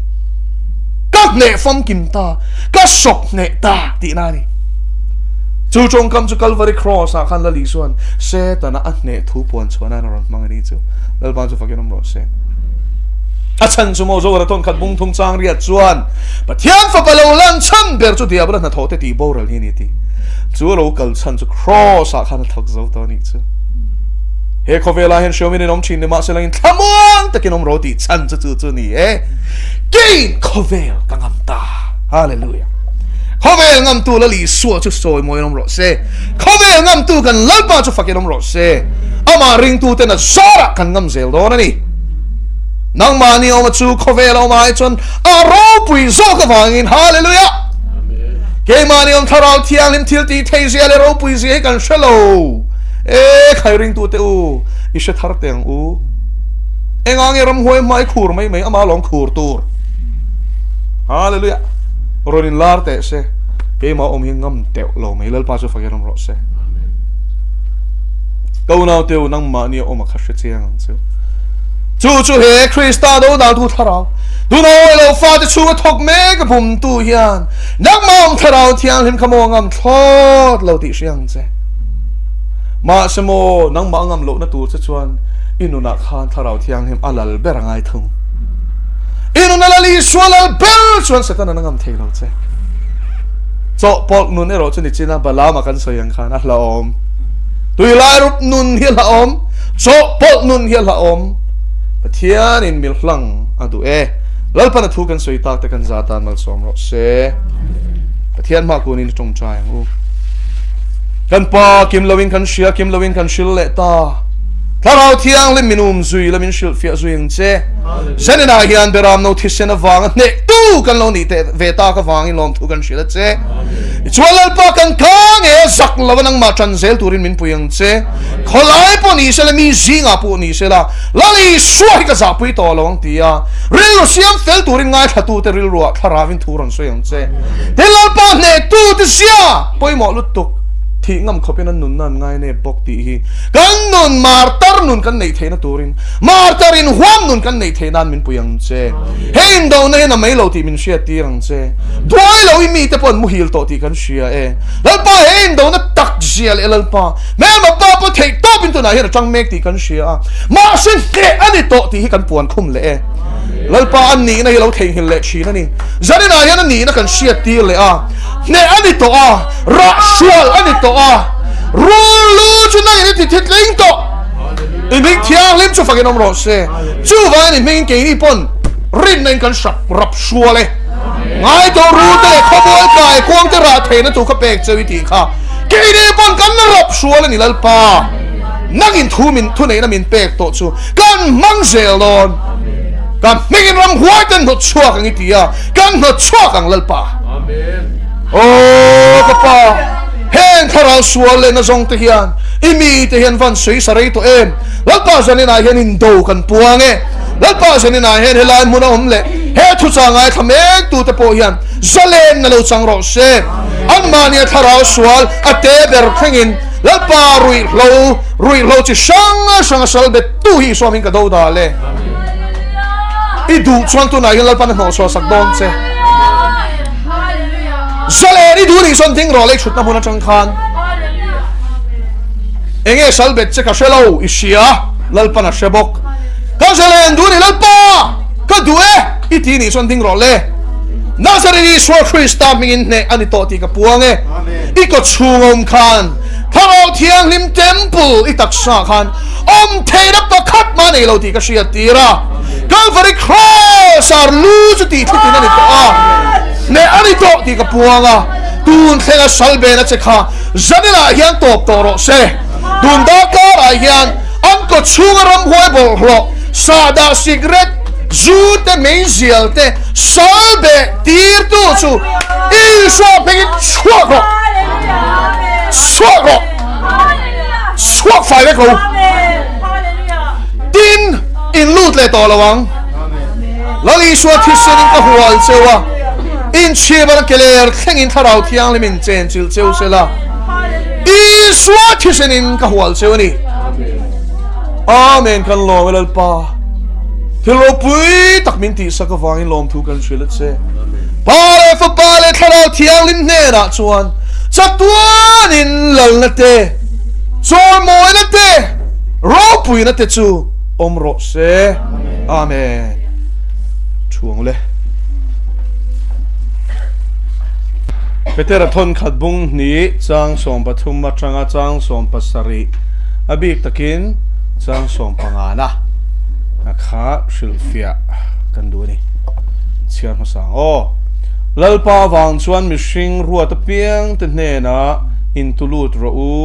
ka ne fam kimta ka sop ne ta ti na ni chu chong kam chu Calvary cross a khan lali suan se ta na an ne thu pon chuana na ron mangani chu lal ba chu fakinom ro se a chan chu mo zo ra ton khat bung thung chang ria chuan pathian fa palo lan chan ber chu dia bra na thote ti boral hi ni ti chu lo kal chan chu cross a khan thak zo to ni chu he khovela hen show min om chin ni ma se lang thamon takinom ro ti chan chu ni gain khovel kangam ta hallelujah khovel ngam tu la li suo chu soi moi nom ro se khovel ngam tu kan lalpa chu fakinom ro se ama ring tu te na sora kan ngam zel do na ni nang mani o chu khovel o mai chon a ro pui zo ka wangin hallelujah ke mani om tharau thiang lim thil ti thei sia le ro pui si kan shelo khai ring tu te u I she thar teng u engang ram hoi mai khur mai ama long khur tur hallelujah ronin lar te se ke ma om hingam teu lo mai lal pa chu fakirom ro se ko nau teu nang ma ni om kha chiang chu he Christa do na tu tharau tu no lo fa de chu thok me ka phum tu hian nang mong tharau thiang lim khamo ngam thot lo ti siang che ma samo nang ma ngam lo na tu che chuan inuna khan tharau thiang him alal berangai thung inuna lali swalal bel chuan setana ngam thei lo che cho pok nun ero chuni china bala ma kan soyang khan a hlaom tui lai rup nun hi hlaom cho pok nun hi hlaom pathian in mil hlang adu lalpana thu kan soi tak te kan zatan mal som ro se pathian ma kunin tong chai u kan pa kim lawin kan shil le ta tharau thiang lim minum zui lamin shil fia zuing che senina hian beram no thisen awang ne tu kan lo ni te veta ka wangin lom thu kan shil che chualal pa kan kang zak lawanang ma tranzel turin min puyang che kholai po ni sela mi zinga po ni sela lali suai ka za pui to lawang tia ril siam fel turin ngai thatu te ril ruwa tharawin thuran soyang che telal pa ne tu te sia poi mo lutuk thi ngam khopin an nun nan ngai ne bok ti hi kan nun martar nun kan nei theina turin martarin huam nun kan nei theinan min puyang che hein do na na mai lo ti min sia ti rang che doi lo I mi te pon mu hil to ti kan sia e lalpa hein do na tak zial elalpa me ma pa po thei to bin tu na hi chang mek ti kan sia ma sin ke ani to ti hi kan puan khum le e lalpa an ni na hi lo thei hil le chi na ni zani na hian ni na kan sia ti le a ne ani to a ra sual ani to a ru lu chu na ni ti thit ling to I ming thiang lim chu fakin om ro se chu vai ni ming ke ni pon rin nen kan sap rap suale ngai to ru te khobol kai kwang te ra the na tu kha pek chewi ti kha ke ni pon kan na rap suale ni lalpa nagin thu min thu nei na min pek to chu kan mang zel don kan ming ram huai ten no chua kang itia kan no chua kang lalpa amen oh papa hen tharau suale na zong te hian imi te hian van sui sarai to em lalpa zanina hian in do kan puange lalpa zanina hian helai muna omle he thu changai thamek tu te po hian zalen na lo chang ro se an mania tharau sual ate ber thengin lalpa rui lo chi sang sal be tu hi so min ka do da le I du chuan tu na hian lalpa na no so sak don che zalen I du ni son ting ro le chut na muna chang khan enge salbet che ka shelo isia lalpa na shebok ka zalen du ni lalpa ka duwe iti ni son ding role nazareni so Christa mingin ne ani to ti ka puange I ko chungom khan tharo thiang lim temple I taksa khan om theirap to khat ma nei lo ti ka sia tira Calvary cross ar lu chu ti thi ni to a ne ani to ti ka puanga tun thela salbe na che kha zanila hian top to ro se dun da ka ra hian an ko chungaram hoi bol hlo sada cigarette zute main zialte salbe tir tu chu I so pegin chwako swak fai le ko tin in lut le to lawang lali so thisin ka hual chewa in chibar keler thengin tharau thiang lemin chen chil cheu sela I so thisin ka hual chewani amen kan lo welal pa thilo pui tak min ti sakawang in lom thu kan shilat se pare fa pale tharau thiang lim ne na chuan chatuan in lal na te chor moi na te ro pui na te chu om ro se amen chuang le Petera thon khat bung ni chang som pathum ma changa chang som pasari abik takin chang som pangana akha shilfia kan du ni chiar ma sang o lalpa wang chuan mishing ruat piang te hne na in tulut ro u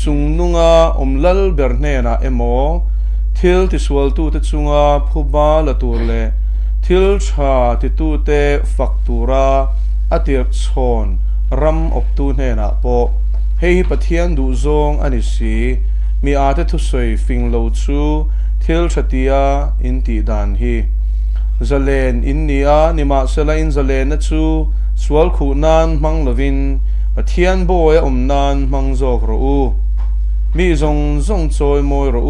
chungnunga omlal ber hne na emo thil ti sual tu te chunga phuba la tur le thil tha ti tu te faktura atir chon ram op tu hne na po hei pathian du zong ani si mi ate thu soi fing lo chu thil thatia in ti dan hi zalen in nia nima sela in zalen na chu sual khu nan mang lovin pathian boy nan mang zok ro u mi zong choi moi ro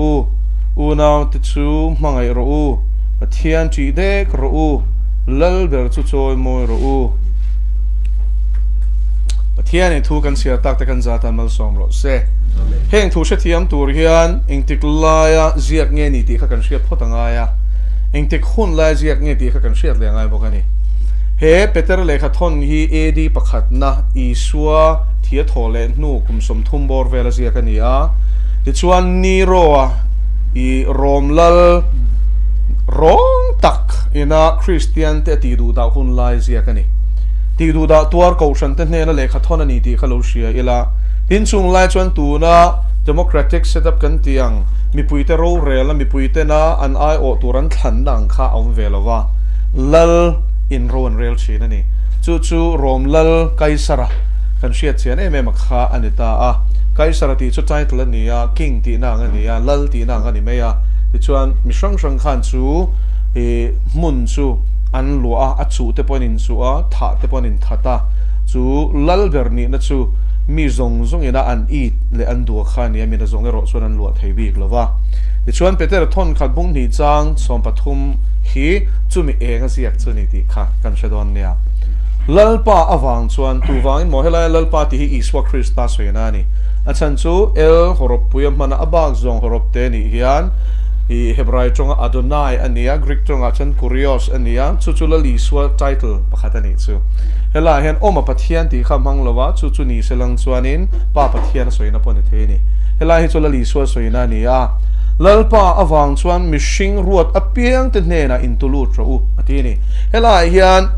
u naw te chu mangai ro u pathian chi dek ro u lal ber chu choi moi ro u pathian in thu kan sia tak te kan zatan mal som ro se heng thu she thiam tur hian eng tiklaya ziak nge ni ti kha kan sia photanga ya eng tik hun la ziak nge ti kha kan sia le ngai bokani he peter le kha thon hi ed pakhat na I suwa thia thole nu kum som thum bor vela ziak ani a ti chuan ni ro a I romlal rong tak ina Christian te ti du da hun lai ziak ani ti du da tuar ko shan te ne la le kha thon ani ti khalo sia ila tin chung lai chuan tu na democratic setup kan tiang mi puite ro rel mi puite na an ai o turan thlan dang kha om velova lal in ron rel chin ani chu rom lal kaisara kan sia chen em kha anita a kaisara ti chu title ani a king ti na ani a lal ti na ani me a ti chuan mi sang khan chu e mun chu an lua a chu te ponin chu a tha te ponin thata chu lal berni na chu mi zong zong ina an eat le an du kha ni mi na zong ero chuan an luat thei bik lova ti chuan Peter thon khat bung ni chang som pathum hi chumi enga ziak chuni ti kha kan shadon nia lalpa awang chuan tu wangin mo helai lalpa ti hi iswa Krista soina ni achan chu el horop puyam mana abak zong horop te ni hian i Hebrai chunga Adonai ania Greek chunga chan Kurios ania chuchula liswa title pakhatani chu hela hian oma pathian ti khamang lawa chu ni selang chuanin pa pathian soina pon the ni hela hi chula liswa soina ni a lalpa awang chuan mishing ruat apiang te hne na intulu tro ati ni hela hian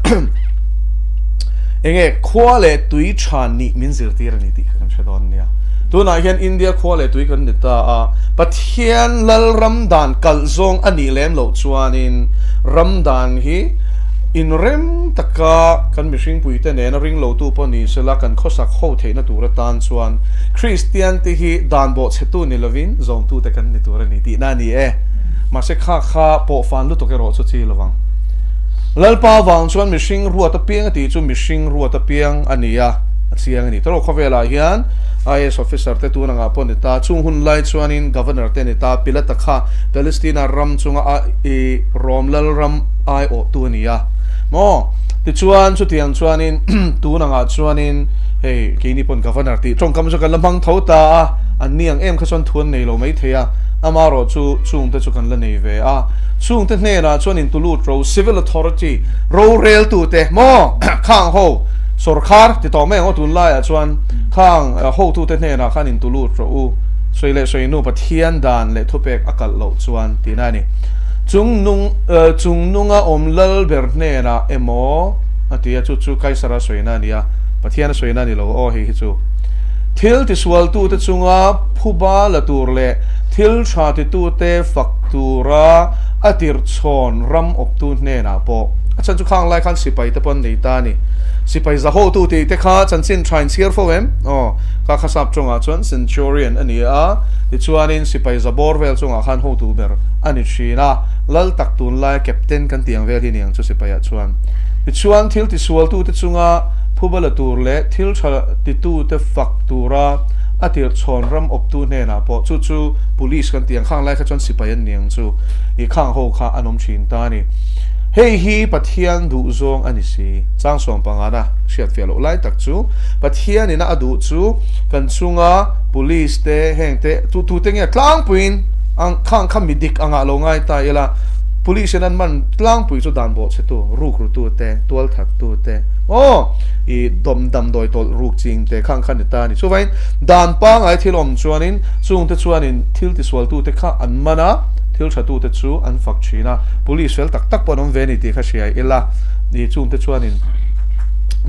enge khwale tui chan ni min zir tir ni ti kan shadon nia tuna hian India khwale tui kan nita a pathian lal ramdan kalzong ani lem lo chuanin ramdan hi in rem taka kan mishing puite ne na ring lo tu poni sela kan khosak ho theina tura tan chuan Christian ti hi dan bo chetu ni lovin zong tu te kan ni tura ni ti na ni e ma se kha kha po fan lu to ke ro chu chi lawang lalpa wang chuan mishing ruat apiang ti chu mishing ruat apiang ania chiang ni tro khowela hian IS officer te tu nga pon ta chung hun lai chuanin governor te ni ta pilata kha Palestina ram chunga a e romlal ram ai o tu nia mo ti chuan chu tiang chuanin tu nga chuanin hey kini pon governor ti trong kam chu kan lamang thota an niang em kha chon thun nei lo mai theya amaro chu chung te chu kan la nei ve a chung te hne na chuanin tulu tro civil authority ro rail tu te mo khang ho sorkar ti to me ngo tun la ya chuan khang ho tu te hne na khanin tulu tro u soile soinu pathian dan le thupek akal lo chuan ti na ni chung nunga omlal ber hne na emo atia chu kai sara soina nia pathian soina ni lo o hi chu thil ti swal tu te chunga phuba la tur le thil tha ti tu te faktura atir chon ram op tu hne na po achan chu khang lai khan sipai te pon nei ta ni sipai za ho tu te kha chan chin train here for em ka khasap chunga chon centurion ani a ti chuanin sipai za borvel chunga khan ho tu ber ani thina lal tak tun lai captain kan tiang vel hi niang chu sipai a chuan ti chuan thil ti swal tu te chunga phubala tur le thil tha ti tu te faktura atir chon ram op tu hne na po chu police kan tiang khang lai kha chon sipai an niang chu i khang ho kha anom thin ta ni hei hi pathian du zong ani si chang som pangana siat fialo lai tak chu pathian ina adu chu kan chunga police te heng te tu tenge tlang puin ang khang midik anga lo ngai ta ila police nan man tlang pui chu dan bo che tu ruk ru tu te tual thak tu te i dom dam doi tol ruk ching te khang khan ta ni chu vain dan pa ngai thilom chuanin chung te chuanin thil ti swal tu te kha an mana thil thatu te chu an fak china police fel tak ponom ve ni ti kha sia ila ni chung te chuanin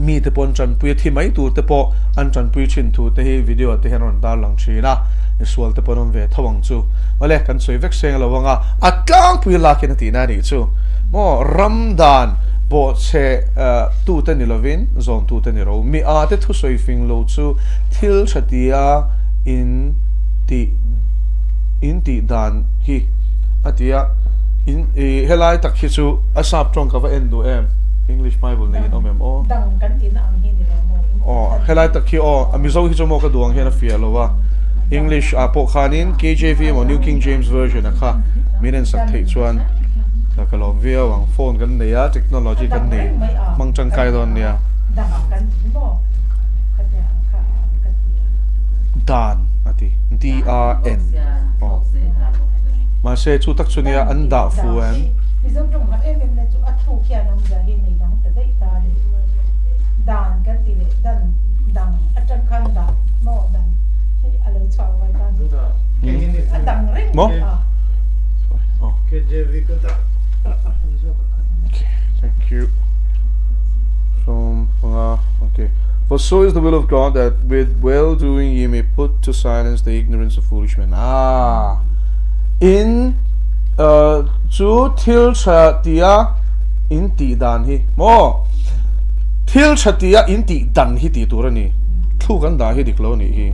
mi te pon chan pui thi mai tu te po an chan pui chin thu te hi video te henon dar lang china swal te ponom ve thawang chu wale kan soi vek seng lawanga atlang pui la ken ti na ni chu mo ramdan bo che tu te ni lovin zon tu te ni ro mi a te thu soi fing lo chu thil chatia in ti dan hi atia in helai tak hi chu asap trong ka va endu em English Bible nei no mem dang kan tin ang hi ni mo helai tak hi amizo hi chu mo ka duang he na fia lo wa English po khanin KJV mo New King James Version akha minen sak thei chuan ta kalom via wang phone kan nei a technology kan nei mang chang kai don nia dang kan tin bo ka ya ka dan ati DRN ma se chu tak chunia an da fu em mi zong tong ha em le chu a thu kya nam ja hi nei dang ta dai ta le dan kan ti le dan dang a tan khan da mo dan alo chwa wa dan dang ring mo KJV ka ta thank you okay. For so is the will of God that with well-doing ye may put to silence the ignorance of foolish men. In chu thil chatia in ti dan hi mo thil chatia in ti dan hi ti turani thu kan da hi diklo ni hi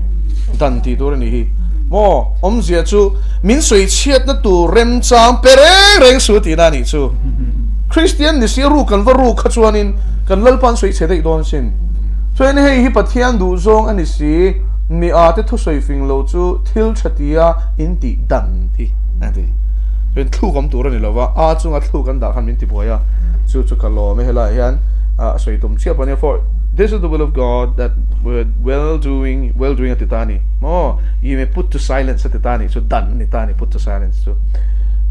dan ti turani hi mo zia chu min sui chiat na tu rem chang pereng reng su ti na ni chu Christian ni si ru kan va ru kha chuanin kan lalpan sui che dei don sin ช่วยให้ฮิปเทียนดูซงอันนี้สิมีอาจจะทุสอยฟิงโลจูทิลชัติยาอินติดันที่นั่นที่เป็นทูกำตัวนี่แหละว่าจุงทูกันด่าขันมินติบัวยาจูกันล้อไม่เห็นไรยันสวยตุ่มเชื่อปะเนี่ย for this is the will of God that we're well doing at titani you may put to silence at titani so dan titani put to silence so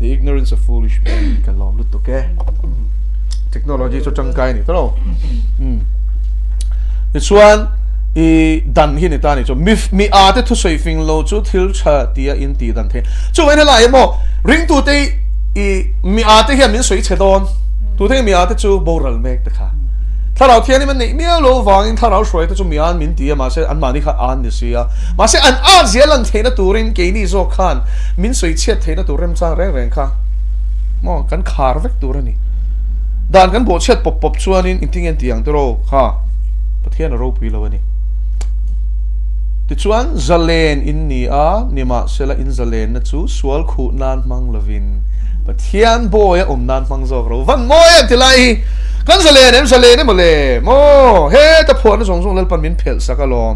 the ignorance of foolish men กันล้อมลุดตัวแกเทคโนโลยีจะจังไกนี่ตัวส่วนดันที่นี่ตานี่จ้ะมีอาจจะทุสอยฟิงโลจูทิลชาตียอินตีดันเทจ้ะวันนี้ล่ะยังโมริงตัวเตมีอาจจะเห็นมีสวยเฉดอนตัวเตมีอาจจะจูโบราณเมกตะค่ะถ้าเราเทียนนี่มันนี่มีเราฟังถ้าเราสวยแต่จูมีอันมินตีมาเสอันมานี่ค่ะอันนี่สิอ่ะมาเสอันอาเจียลันเทนะตัวริงเกนี่โซขันมินสวยเฉียดเทนะตัวเริ่มสร้างแรงค่ะมองกันขาร์เวกตัวนี่ด่านกันโบเฉียดปบชวนนี่อินทิงเงินตีอย่างตัวเราค่ะประเทศเราปีละวันนี้ติดชวนซาเลนอินนี่นี่มาเสละอินซาเลนนะจูสวลคูนานมังลวินประเทศโบยนานมังโซกเราวันโมยที่ไรกันซาเลนมาเลยโมเฮ้แต่พวกนั้นส่งลัลปันมินเพลสักลอม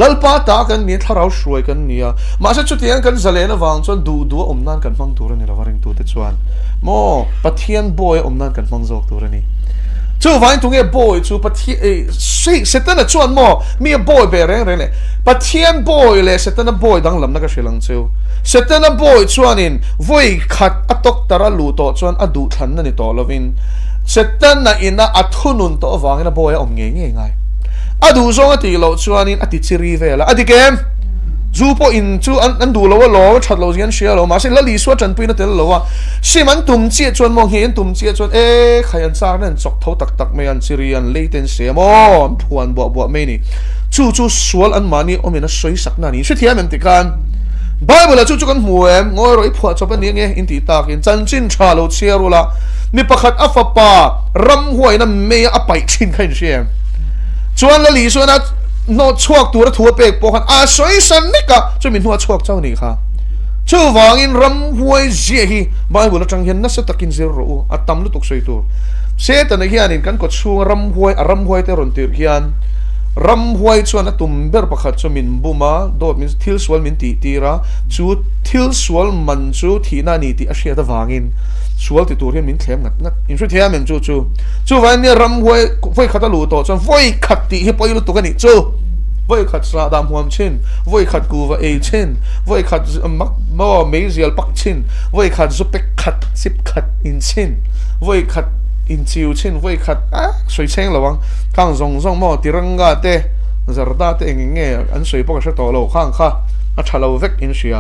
ลัลปาตากันมีถ้าเราช่วยกันเนี่ยมาเสจุดที่กันซาเลนวางจนดูนานกันมังตัวนี่เราวาริงตัวติดชวนโมประเทศโบยนานกันมังโซกตัวนี่จู่วันตรงนี้ boy จู่ประเทศเสร็จแล้วชวนโมมี boy เบรเร่เลยประเทศ boy เลยเสร็จแล้ว boy ดังลำนักเชลังจู่เสร็จแล้ว boy ชวนอินวัยขัดอัตตตระลูโตชวนอดูทันนั่นนี่ต่อลวินเสร็จแล้วอินอัทุนุนต่อวางนะ boy อมเงี้ยง่ายอดูซองอติเราชวนอินอติจิรีเวลอติเกมจู่พออินจู่อันดูเราว่าล้อชัดเราเงี้ยเชียร์เรามาเสร็จแล้วลีสวจันปีนั่นเตลเราว่าสิมันตุ่มเจี๊ยชวนมองเห็นตุ่มเจี๊ยชวนใครอันซากนั่นจกเท้าตักไม่อันซีเรียนเลเทนเสียมอนพวนบัวไม่นี่จู่สวลอันมานี่อมีน่าสวยสักนั่นนี่ช่วยเทียมมันติกันไบเบิลจู่กันหัวงอยรอยผัวชอบเป็นยังไงอินติตากินจันจินชาเราเชียร์ละนี่ประคัดอัฟปารำหัวนั่นไม่อภัยชินใครเชียร์ชวนละลีชวนนะนอชวกตัวละทัวเปกปกันสวยสันนี่กะจะมีหัวชวกเจ้านี่ค่ะจู่วางอินรำหัวเจียฮีไบเบิลจังเห็นนัสตะกินเซรูตั้มลุตุกสวยตัวเสตันเฮียนินกันกดช่วงรำหัวเตรอนติร์เฮียนรำหัวชวนตุ่มเบอร์ประคัดจะมินบุมาโดดมินทิลสวลมินตีระจู่ทิลสวลมันจู่ที่นานีที่อาเซียตะวางอินสวลติดตัวเฮียนมินเข็มงัดอินชุดเฮียนจู่วันนี้รำหัวขัดตะลูโตจนหัวขัดตีฮิปโปยุลุตุกันนี่จู่วัยขัดสาดามหัวมชินวัยขัดกูวะเอชินวัยขัดมักมอเมเซียลปักชินวัยขัดซุปเปขัดสิบขัดอินชินวัยขัดอินชิวชินวัยขัดสวยเชิงระวังข้างซงมอติรังกาเตจาร์ดาเตงเงี้ยอันสวยปกติตัวเราข้างข้าอัชาลาวเวกอินเชีย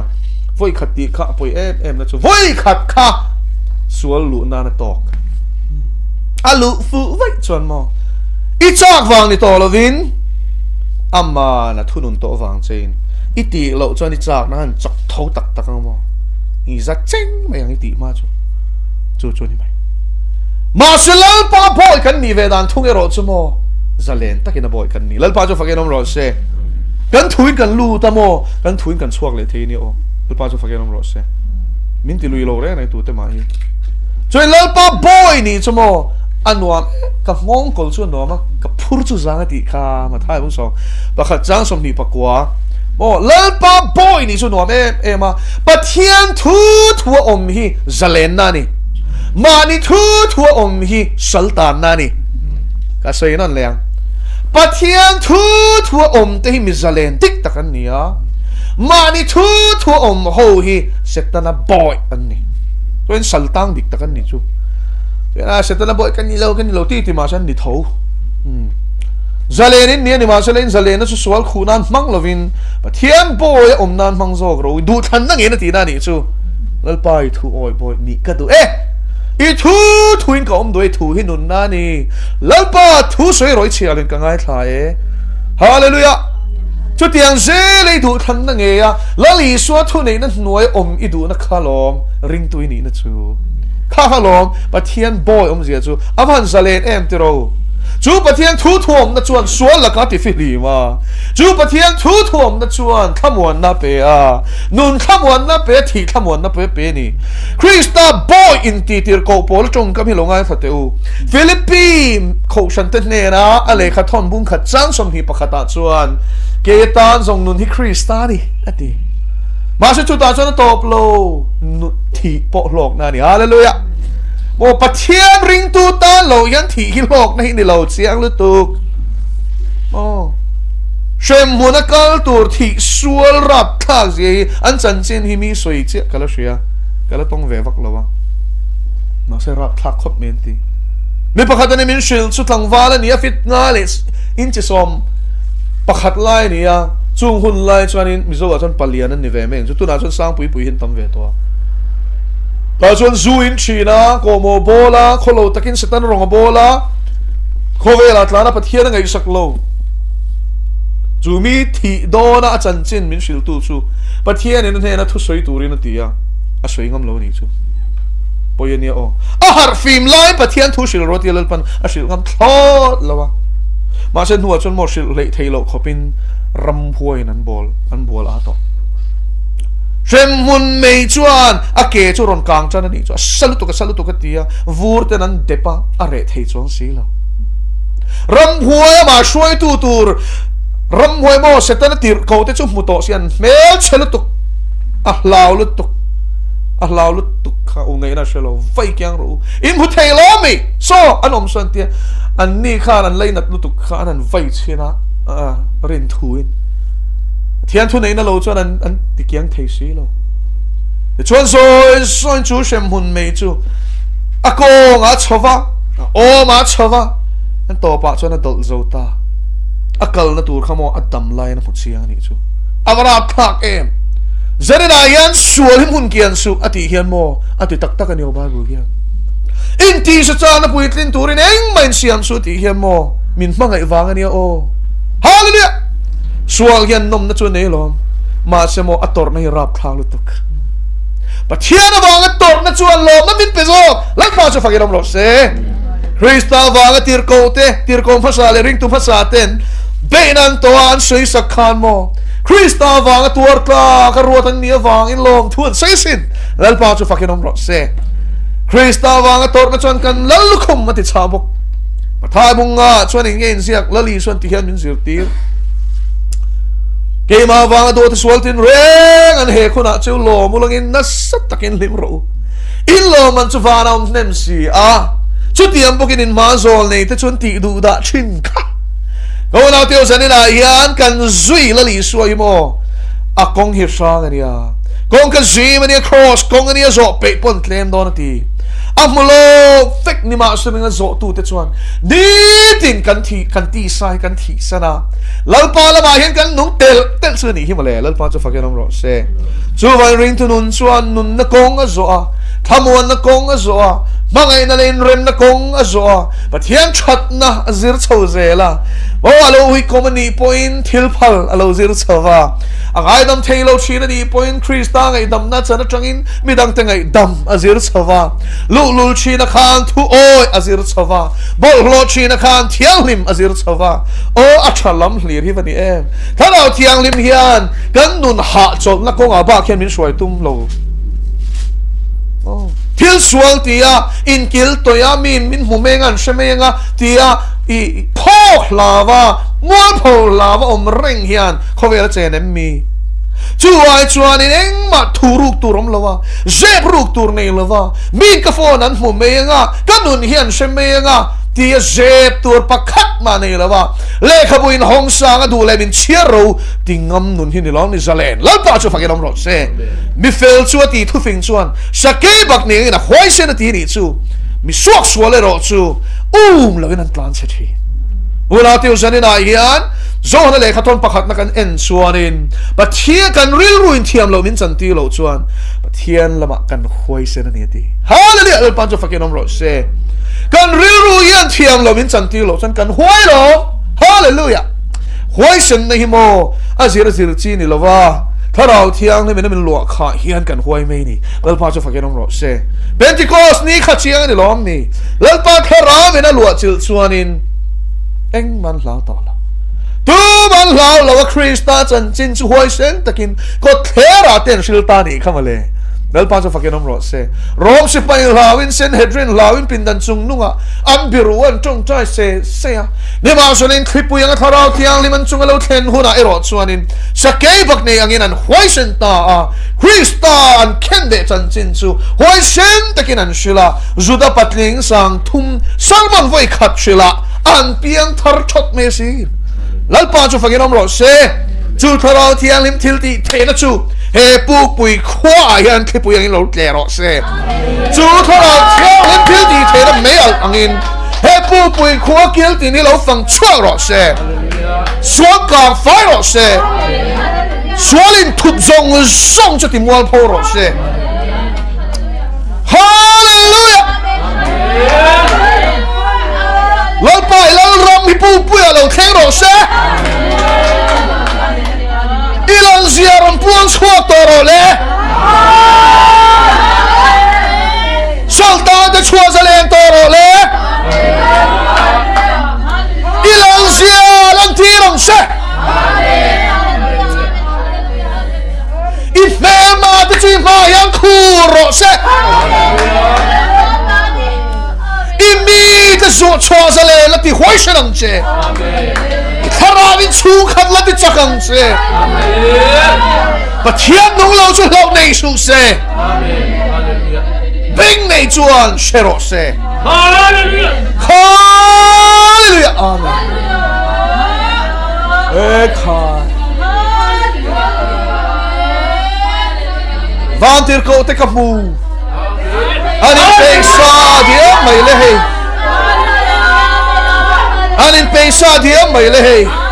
วัยขัดตีข้าป่วยนั่นจู่วัยขัดข้าสวลลุนานตอกลุฟูวัยชวนมออีจากวางในตัวเราวินอามานะทุนุนโตฟังเจนอิติเราจวนอิจากนั้นจักเท้าตักกันมั้งอีจักเจ๋งไม่ยังอิติมาจู่นี่ไหมมาเสลลป้าบ่อยกันนี่เวดานทุ่งเอโรจมอจะเล่นตักกินบ่อยกันนี่ลลป้าจะฟังกันน้องรอเซ่กันถุยกันลู่ตามอกันถุยกันช่วงเลยทีนี้โอ้ลลป้าจะฟังกันน้องรอเซ่มินติลุยโลเร่ในตัวเต็มมาอีจวนลลป้าบ่อยนี่จมออันว่ากับงงกอลส่วนน้อมากับพูดจุดสังติข้ามาท้ายพวกสองประคัดจังสมนีปกว่าโอ้เล่นป้าบอยนี่ส่วนน้อมาประเทียนทั่วอมฮีจะเล่นนั่นนี่มานี่ทั่วอมฮีสัลตานนั่นนี่ก็สวยนั่นเลยประเทียนทั่วอมแต่ฮีมิจะเล่นติ๊กตะกันเนี่ยมานี่ทั่วอมโฮฮีเสตนาบอยอันนี้เป็นสัลตังดิกตะกันนี่จู่เสร็จแล้วบ่อยกันนี่เราที่มาฉันนี่ท้จะเล่นนี่มาฉันเล่นจะเล่นนั่นสุดสวลคูนันมังลวินเทียนบ่อยอมนันมังโซกเราดูทันนั่งเงินตีนั่นนี่จู่แล้วไปทูโอยบ่อยนี่ก็ดูอีทูอินก็อมด้วยทูหินุนนั่นนี่แล้วไปทูสวยรอยเชียร์เล่นกันง่ายถ่ายฮาเลลูยาจุดยังเซเลยดูทันนั่งเงียแล้วลีสวดทูนี่นั่นหน่วยอมอีดูนักขลอมริงตัวนี้นั่นจู่ข้าขลอมประเทียนบ่อยอมเสียจู่อภันซาเลนติโร จูปะเทียนทูถ่วมนะชวนสวนละกัติฟิลีมาจูปะเทียนทูถ่วมนะชวนขมวนนะเปียนุนขมวนนะเปียที่ขมวนนะเปียนี่คริสตาบอยอินตีติร์โกโปลจงก็มีลงไงทัดเตอูฟิลิปปีเขาฉันเตเนนะอะไรขัดทอนบุ้งขัดจังสมหีปะขัดตาชวนเกตันส่งนุนที่คริสตาดิอะดีมาช่วยจุดตาชวนตบโลนุที่โปโลกนั่นนี่ฮาเลลูยาโอ้ปะเทียนริงตูตาโลยันที่ฮิโลกนี่เราเสียงลุตุกโอ้เชมมุนกัลตัวที่สวลรับทักเจอันจันจินฮิมีสวยเจ้ากัลเชียกัลต้องเววักแล้ววะมาเสรับทักคบเมนตีมีประคัตในมินชิลสุดหลังวาลนี่ฟิตนาเลสอินจิสอมประคัตไลนี่อะจุงหุ่นไลจวนนี้มิโซว่าจนปลียนั่นนี่เวเมงจุดตัวนั้นจนสร้างปุยหินตั้มเวตัวแต่จนซูอินชีนะโกโมโบลาโคโลตะกินสตันรองโบลาโคเวลาตลาดปะเทียนไงสักโลจูมีที่โดนอาจารย์จินมินชิลตูชูปะเทียนนี่นั่นเองนะทุสวยตูรินตีอ่ะอ่ะสวยงามโลนี่ชูปอยนี่อ๋ออาหารฟิล์มไลน์ปะเทียนทุชิลรถเยลปันอ่ะชิลงามทอดแล้ววะมาเช่นหัวจนหมดชิลเละเทโลเขาเป็นรำพวยนั่นบอลอาต่อเชมมุนไม่จวนอาเกจูรอนกลางจานนี่จวนสลุตุกตีอ่ะวูร์เตนันเดปะอะไรเทจวนสิแล้วรำพวยมาช่วยตูร์รำหวยโมเสตันตีร์เขาจะจุ่มมุโตเสียนเมลเชลุตุกลาวลุตุกข้าองค์ไงนะเชลล์ไฟเกียงรู้อินพุทเทลมีโซอันอมสันเตียอันนี้ข้านันไล่นัดลุตุกข้านันไฟเชนะเรนทูอินเทียนทุนไหนนั่นเราชวนอันติเกียงเทสีเราชวนโซนจูเชมหุนไม่จูอากงอาชวะโอมาชวะอันต่อปะชวนอันดลโจตาอากลนั่นตัวขโมยอัดดำไล่นั่นหุ่นเสียงนี่จูอาวราพักเอ็มเจริญอายันสวยหุ่นเกียนสุอติเฮียนโมอติตักกันเนียวบ้าบุเกียนอินทีสุดจานปุยตินตัวนี้เองไม่เสียมสุติเฮียนโมมินมังไอวางอันเนียโอฮาเลลูยาสวงเฮียนนมนั่นชวนนี่ลมมาเสโมอัตโตร์ไม่รับคลาลุตุกปะเทียนวางอัตโตร์นั่นชวนลมนั่นมินเปโซลักมาจะฟังยังลมเสคริสต์วางตีร์โกภาษาเลริงตุภาษาเต็นเบนันตัวอันสวยสักขานโมคริสต์วางตัวกลากระรัวทั้งเนี้ยวางอินลมทวนใส่สินแล้วพอจะฟังยังลมเสคริสต์วางตัวนั่นชวนกันแล้วลุกขึ้นมาติดชาบกมาทายบุงอาชวนอย่างเงี้ยเสียกแล้วลีชวนที่เฮียนมินสิร์ตีเกมาวางตัวที่สวลตินเร่งอันเฮคุณอาเจ้าโลมุลงินนัสตักินลิมรูอินโลมันจะฟานาอุนเนมซีชุดเตรียมพวกินมาโซลนี่แต่ชวนตีดูดาชินค่ะก็เราเที่ยวสันนิษฐานยันกันซุยละลีสวยโมอากงเฮชากันเนี่ยกงกันซีมันเนี่ยครอสกงกันเนี่ยโซเปปอนเคลมโดนทีอัมโลฟิกนี่มาสมิงโซตูแต่ชวนดีตินกันตีไซกันทีสนะแล้วพอละมาเห็นกันนุ่งเตลส่วนนี้ที่มาเลยแล้วพอจะฟังกันน้องรอเซ่จูวันริงตุนุนชวนนุนนักกงก็โซทำวันนักกงก็โซมังไงนั่นเองเรมนักกงก็โซปะเทียนชัดนะซิร์ชเอาเซล่ะโอ้เราวิคอมนี่พอยน์ทิลพัลเราซิร์ชเอาว่าไอ้ดำเทลเราชีนนี่พอยน์คริสต์ไอ้ดำนัดฉันจังอินมีดังแต่ไงดำซิร์ชเอาว่าลูชีนักขันทุโอ้ยซิร์ชเอาว่าบอลโลชีนักขันเทียงลิมซิร์ชเอาว่าโอ้อัชลัมเลียร์ที่วันนี้เองถ้าเราเทียงลิมเฮียนกันนุนหาจบนักกงอาบ้าแค่มินช่วยตุ้มเราทิลสวลตียอินกิลตัวยามินหูเมงันเชเมงะตียอีพ่อลาวามัวพ่อลาวาอมเร่งเฮียนเขาเวลาเจนมีจู่ไอจวนนี่เองมาทูรุกตูรมลาวาเจ็บรุกตูรนี่ลาวามีกาโฟนั้นหูเมงะกันนุนเฮียนเชเมงะที่เจ็บตัวปักขัดมาในละว่าเล่ขบุญห้องสางดูเลยเป็นเชียรูติงงนุนที่นี่ร้องนี่จะเล่นแล้วป้าจะฟังกันน้องรถเซ่มีเฟลชัวตีทุฟิงชวนสเก็บักนี่นะห้อยเส้นตีนี่ชูมีสวกสวเลยรถชูแล้วก็นั่นกลางเสียทีเวลาที่เราเนี่ยนายยันโจนั่นเลยขัดทนปักขัดนักกันเอ็นชวนินบัดเทียกันริลรุนเทียมเรามินจันตีเราชวนบัดเทียนละมากันห้อยเส้นนี่ตีฮาเลลูยาแล้วป้าจะฟังกันน้องรถเซ่กันริลรุยันเทียมเรามินจันตีเราฉันกันห้อยเราฮาเลลูยาห้อยเส้นในหิมโอซิร์จีนี่ละว่าถ้าเราเที่ยงนี่มันหลวกขาเฮียนกันห้วยไม่นี่แล้วพอจะฟังกันน้องรถเซ่เป็นที่โคสนี่ขัดเชียงนี่ล้อมนี่แล้วพอถ้าเราเป็นหลวกจิลชวนิน eng man lao to la tu man lao lo Krista chan chin chu hoi sen takin ko thera ten shilta ni khamale dal pa cho fakin omro se rom se pai lawin sen hedrin lawin pindan chung nunga an biruan tong chai se ya ne ma so len khipu yang tharau thiang liman chung lo thlen huna ero chuanin sakei bak nei angin an hoi sen ta a Krista an kende chan chin chu hoi sen takin an shila juda patling sang thum salman voi khat shila an piang thar thot me si lalpa chu fakin omro se chu tharau thiang lim thilti thena chu he pu pui khwa yan ke pu yang lo tle ro se chu tharau thiang lim thilti thena me al angin he pu pui khwa kil ti ni lo fang chua ro se suan ka fai ro se sualin thup zong zong cho ti mual pho ro se hallelujah lal pai lal ram hi pu pu lo theng ro se ilan ziaran puan chua to ro le salta de chua zalen to ro le ilan ziaran ti rong se ife ma de chi ma yang khu ro se imi de so chua zalen la ti hoi se nang che Kharavin chu khat la ti chakang se Pathian nong lo chu lo nei su se Bing nei chuan shero se Hallelujah Hallelujah Amen Ekhai Vantir ko te kapu Anin pesa dia mai le hei Anin pesa dia mai le hei